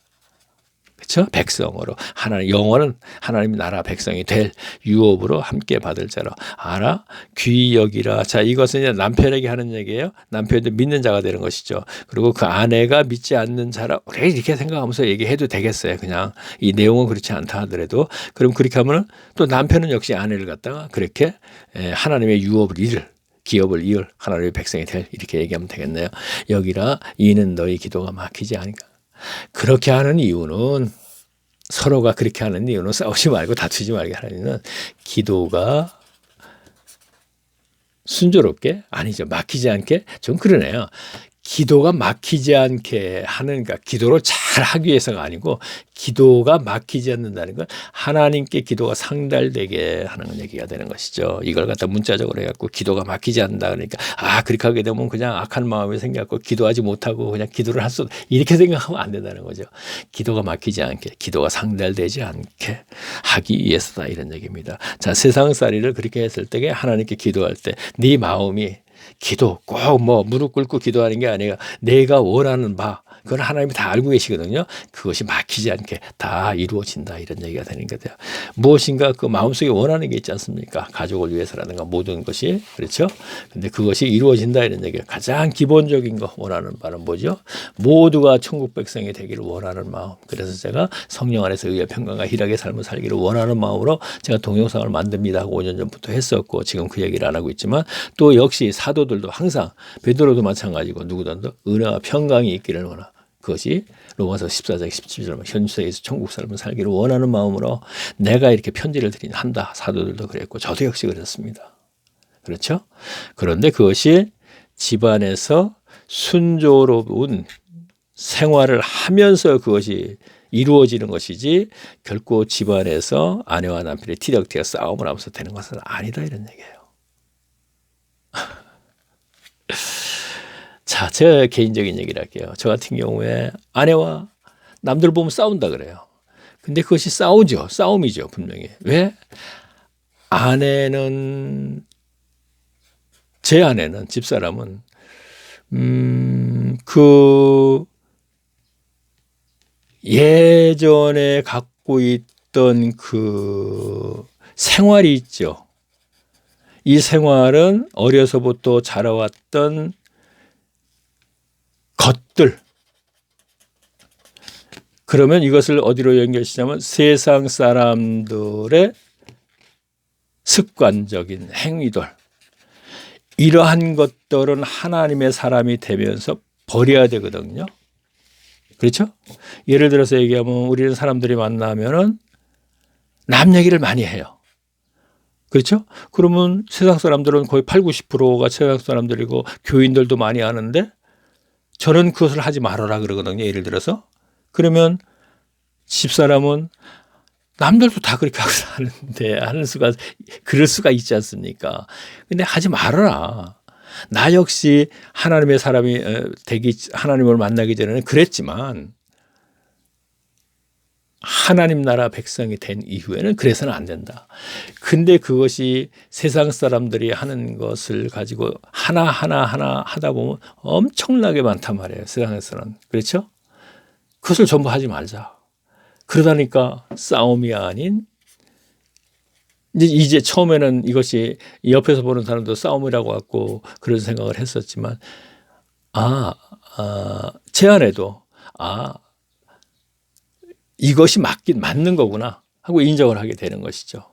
그렇죠? 백성으로 하나님 영원은 하나님 나라 백성이 될 유업으로 함께 받을 자로 알아 귀히 여기라. 자 이것은 이제 남편에게 하는 얘기예요. 남편도 믿는 자가 되는 것이죠. 그리고 그 아내가 믿지 않는 자라 그래 이렇게 생각하면서 얘기해도 되겠어요. 그냥 이 내용은 그렇지 않다 하더라도 그럼 그렇게 하면은 또 남편은 역시 아내를 갖다가 그렇게 하나님의 유업을 이룰 기업을 이을 하나님의 백성이 될 이렇게 얘기하면 되겠네요. 여기라 이는 너희 기도가 막히지 않으니까. 그렇게 하는 이유는 서로가 그렇게 하는 이유는 싸우지 말고 다투지 말게 하는 이유는 기도가 순조롭게 아니죠. 막히지 않게 좀 그러네요. 기도가 막히지 않게 하는 그러니까 기도를 잘 하기 위해서가 아니고 기도가 막히지 않는다는 건 하나님께 기도가 상달되게 하는 얘기가 되는 것이죠. 이걸 갖다 문자적으로 해갖고 기도가 막히지 않는다 그러니까 그렇게 하게 되면 그냥 악한 마음이 생겨갖고 기도하지 못하고 그냥 기도를 할 수 이렇게 생각하면 안 된다는 거죠. 기도가 막히지 않게 기도가 상달되지 않게 하기 위해서다 이런 얘기입니다. 자 세상살이를 그렇게 했을 때 하나님께 기도할 때 네 마음이 기도 꼭 뭐 무릎 꿇고 기도하는 게 아니라 내가 원하는 바 그건 하나님이 다 알고 계시거든요. 그것이 막히지 않게 다 이루어진다 이런 얘기가 되는 거죠. 무엇인가 그 마음속에 원하는 게 있지 않습니까? 가족을 위해서라든가 모든 것이 그렇죠. 근데 그것이 이루어진다 이런 얘기가 가장 기본적인 거 원하는 바는 뭐죠? 모두가 천국 백성이 되기를 원하는 마음. 그래서 제가 성령 안에서 의의 평강과 희락의 삶을 살기를 원하는 마음으로 제가 동영상을 만듭니다 하고 5년 전부터 했었고 지금 그 얘기를 안 하고 있지만 또 역시 사도들도 항상 베드로도 마찬가지고 누구든지 은혜와 평강이 있기를 원하. 그것이 로마서 14장 17절 현세에서 천국 삶을 살기를 원하는 마음으로 내가 이렇게 편지를 한다. 사도들도 그랬고 저도 역시 그랬습니다. 그렇죠? 그런데 그것이 집안에서 순조로운 생활을 하면서 그것이 이루어지는 것이지 결코 집안에서 아내와 남편이 티격태격 싸움을 하면서 되는 것은 아니다 이런 얘기예요. 자, 제 개인적인 얘기를 할게요. 저 같은 경우에 아내와 남들 보면 싸운다 그래요. 근데 그것이 싸우죠. 싸움이죠, 분명히. 왜? 제 아내는, 집사람은, 그, 예전에 갖고 있던 그 생활이 있죠. 이 생활은 어려서부터 자라왔던 것들. 그러면 이것을 어디로 연결시냐면 세상 사람들의 습관적인 행위들. 이러한 것들은 하나님의 사람이 되면서 버려야 되거든요. 그렇죠? 예를 들어서 얘기하면 우리는 사람들이 만나면은 남 얘기를 많이 해요. 그렇죠? 그러면 세상 사람들은 거의 8, 90%가 세상 사람들이고 교인들도 많이 하는데 저는 그것을 하지 말아라 그러거든요. 예를 들어서. 그러면 집사람은 남들도 다 그렇게 하고 사는데 그럴 수가 있지 않습니까? 근데 하지 말아라. 나 역시 하나님의 사람이 하나님을 만나기 전에는 그랬지만 하나님 나라 백성이 된 이후에는 그래서는 안 된다. 근데 그것이 세상 사람들이 하는 것을 가지고 하나하나 하다 보면 엄청나게 많단 말이에요. 세상에서는. 그렇죠? 그것을 전부 하지 말자. 그러다니까 싸움이 아닌 이제 처음에는 이것이 옆에서 보는 사람도 싸움이라고 갖고 그런 생각을 했었지만 제 안에도 이것이 맞는 거구나 하고 인정을 하게 되는 것이죠.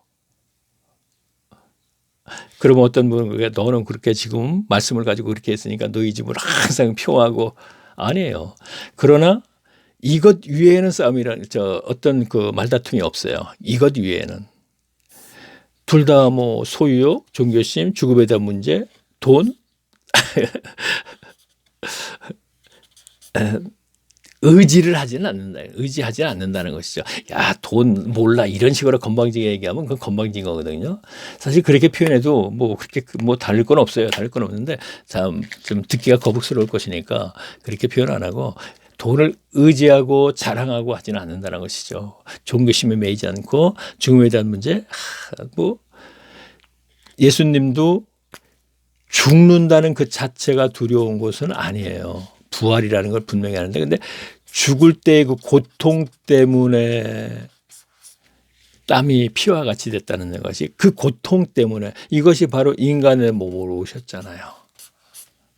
그러면 어떤 분은 너는 그렇게 지금 말씀을 가지고 그렇게 했으니까 너희 집은 항상 평화하고 아니에요. 그러나 이것 위에는 어떤 그 말다툼이 없어요. 이것 위에는 둘 다 뭐 소유욕, 종교심, 주급에 대한 문제, 돈, 의지하지는 않는다는 것이죠. 야, 돈 몰라 이런 식으로 건방지게 얘기하면 그건 건방진 거거든요. 사실 그렇게 표현해도 뭐 그렇게 뭐 다를 건 없어요. 다를 건 없는데 좀 듣기가 거북스러울 것이니까 그렇게 표현 안 하고 돈을 의지하고 자랑하고 하지는 않는다는 것이죠. 종교심에 매이지 않고 죽음에 대한 문제, 뭐 예수님도 죽는다는 그 자체가 두려운 것은 아니에요. 부활이라는 걸 분명히 하는데 근데 죽을 때의 그 고통 때문에 땀이 피와 같이 됐다는 것이 그 고통 때문에 이것이 바로 인간의 몸으로 오셨잖아요.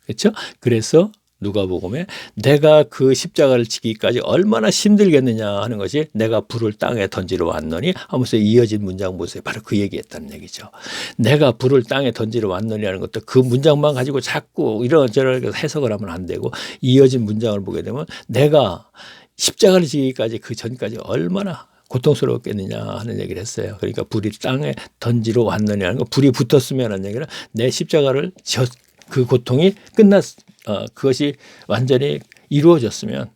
그렇죠? 그래서 누가복음에 내가 그 십자가를 지기까지 얼마나 힘들겠느냐 하는 것이 내가 불을 땅에 던지러 왔노니 하면서 이어진 문장 보세요. 바로 그 얘기했다는 얘기죠. 내가 불을 땅에 던지러 왔노니 하는 것도 그 문장만 가지고 자꾸 이런저런 해석을 하면 안 되고 이어진 문장을 보게 되면 내가 십자가를 지기까지 그 전까지 얼마나 고통스러웠겠느냐 하는 얘기를 했어요. 그러니까 불이 땅에 던지러 왔느냐 하는 거 불이 붙었으면 하는 얘기는 내 십자가를 그 고통이 그것이 완전히 이루어졌으면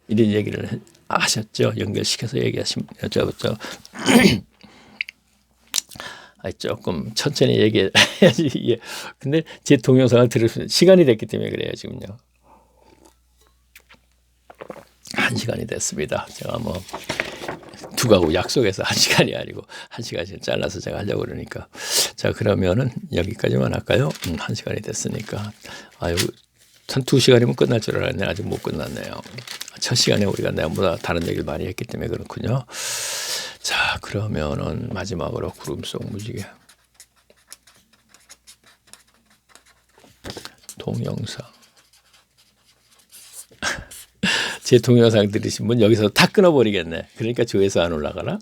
이런 얘기를 하셨죠. 연결시켜서 여쭤봤죠. 조금 천천히 얘기해야지. 예. 근데 제 동영상을 들으시면 시간이 됐기 때문에 그래요. 지금요. 1시간이 됐습니다. 제가 뭐 두가고 약속해서 1시간이 아니고 1시간씩 잘라서 제가 하려고 그러니까. 자, 그러면은 여기까지만 할까요? 1시간이 됐으니까. 한 2시간이면 끝날 줄 알았네. 아직 못 끝났네요. 첫 시간에 우리가 내가 다른 얘기를 많이 했기 때문에 그렇군요. 자, 그러면은 마지막으로 구름 속 무지개 동영상. 제 동영상 들으신 분 여기서 다 끊어버리겠네. 그러니까 조회수 안 올라가나?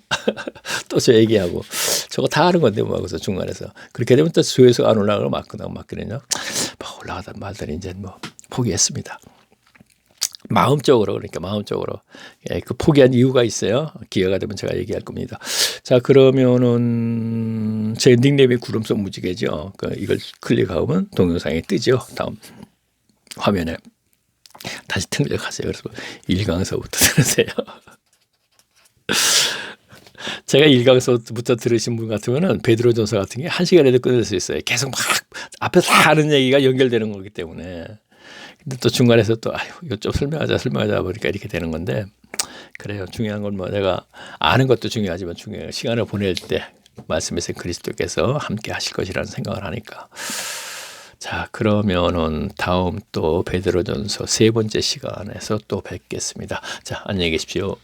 또 저 얘기하고 저거 다 하는 건데 뭐 하고서 중간에서 그렇게 되면 또 조회수가 안 올라가고 맞거든요. 뭐 올라가다 말더니 이제 뭐 포기했습니다. 마음적으로 그 포기한 이유가 있어요. 기회가 되면 제가 얘기할 겁니다. 자, 그러면은 제 닉네임이 구름 속 무지개죠. 이걸 클릭하면 동영상이 뜨죠. 다음 화면에 다시 등록하세요. 그래서 1강서부터 들으세요. 제가 1강서부터 들으신 분 같으면은 베드로전서 같은 게 1시간에도 끊을 수 있어요. 계속 막 앞에서 다 하는 얘기가 연결되는 거기 때문에. 근데 또 중간에서 또 이거 좀 설명하자 보니까 이렇게 되는 건데 그래요. 중요한 건 뭐 내가 아는 것도 중요하지만 시간을 보낼 때 말씀에서 그리스도께서 함께 하실 것이라는 생각을 하니까. 자, 그러면은 다음 또 베드로전서 3번째 시간에서 또 뵙겠습니다. 자, 안녕히 계십시오.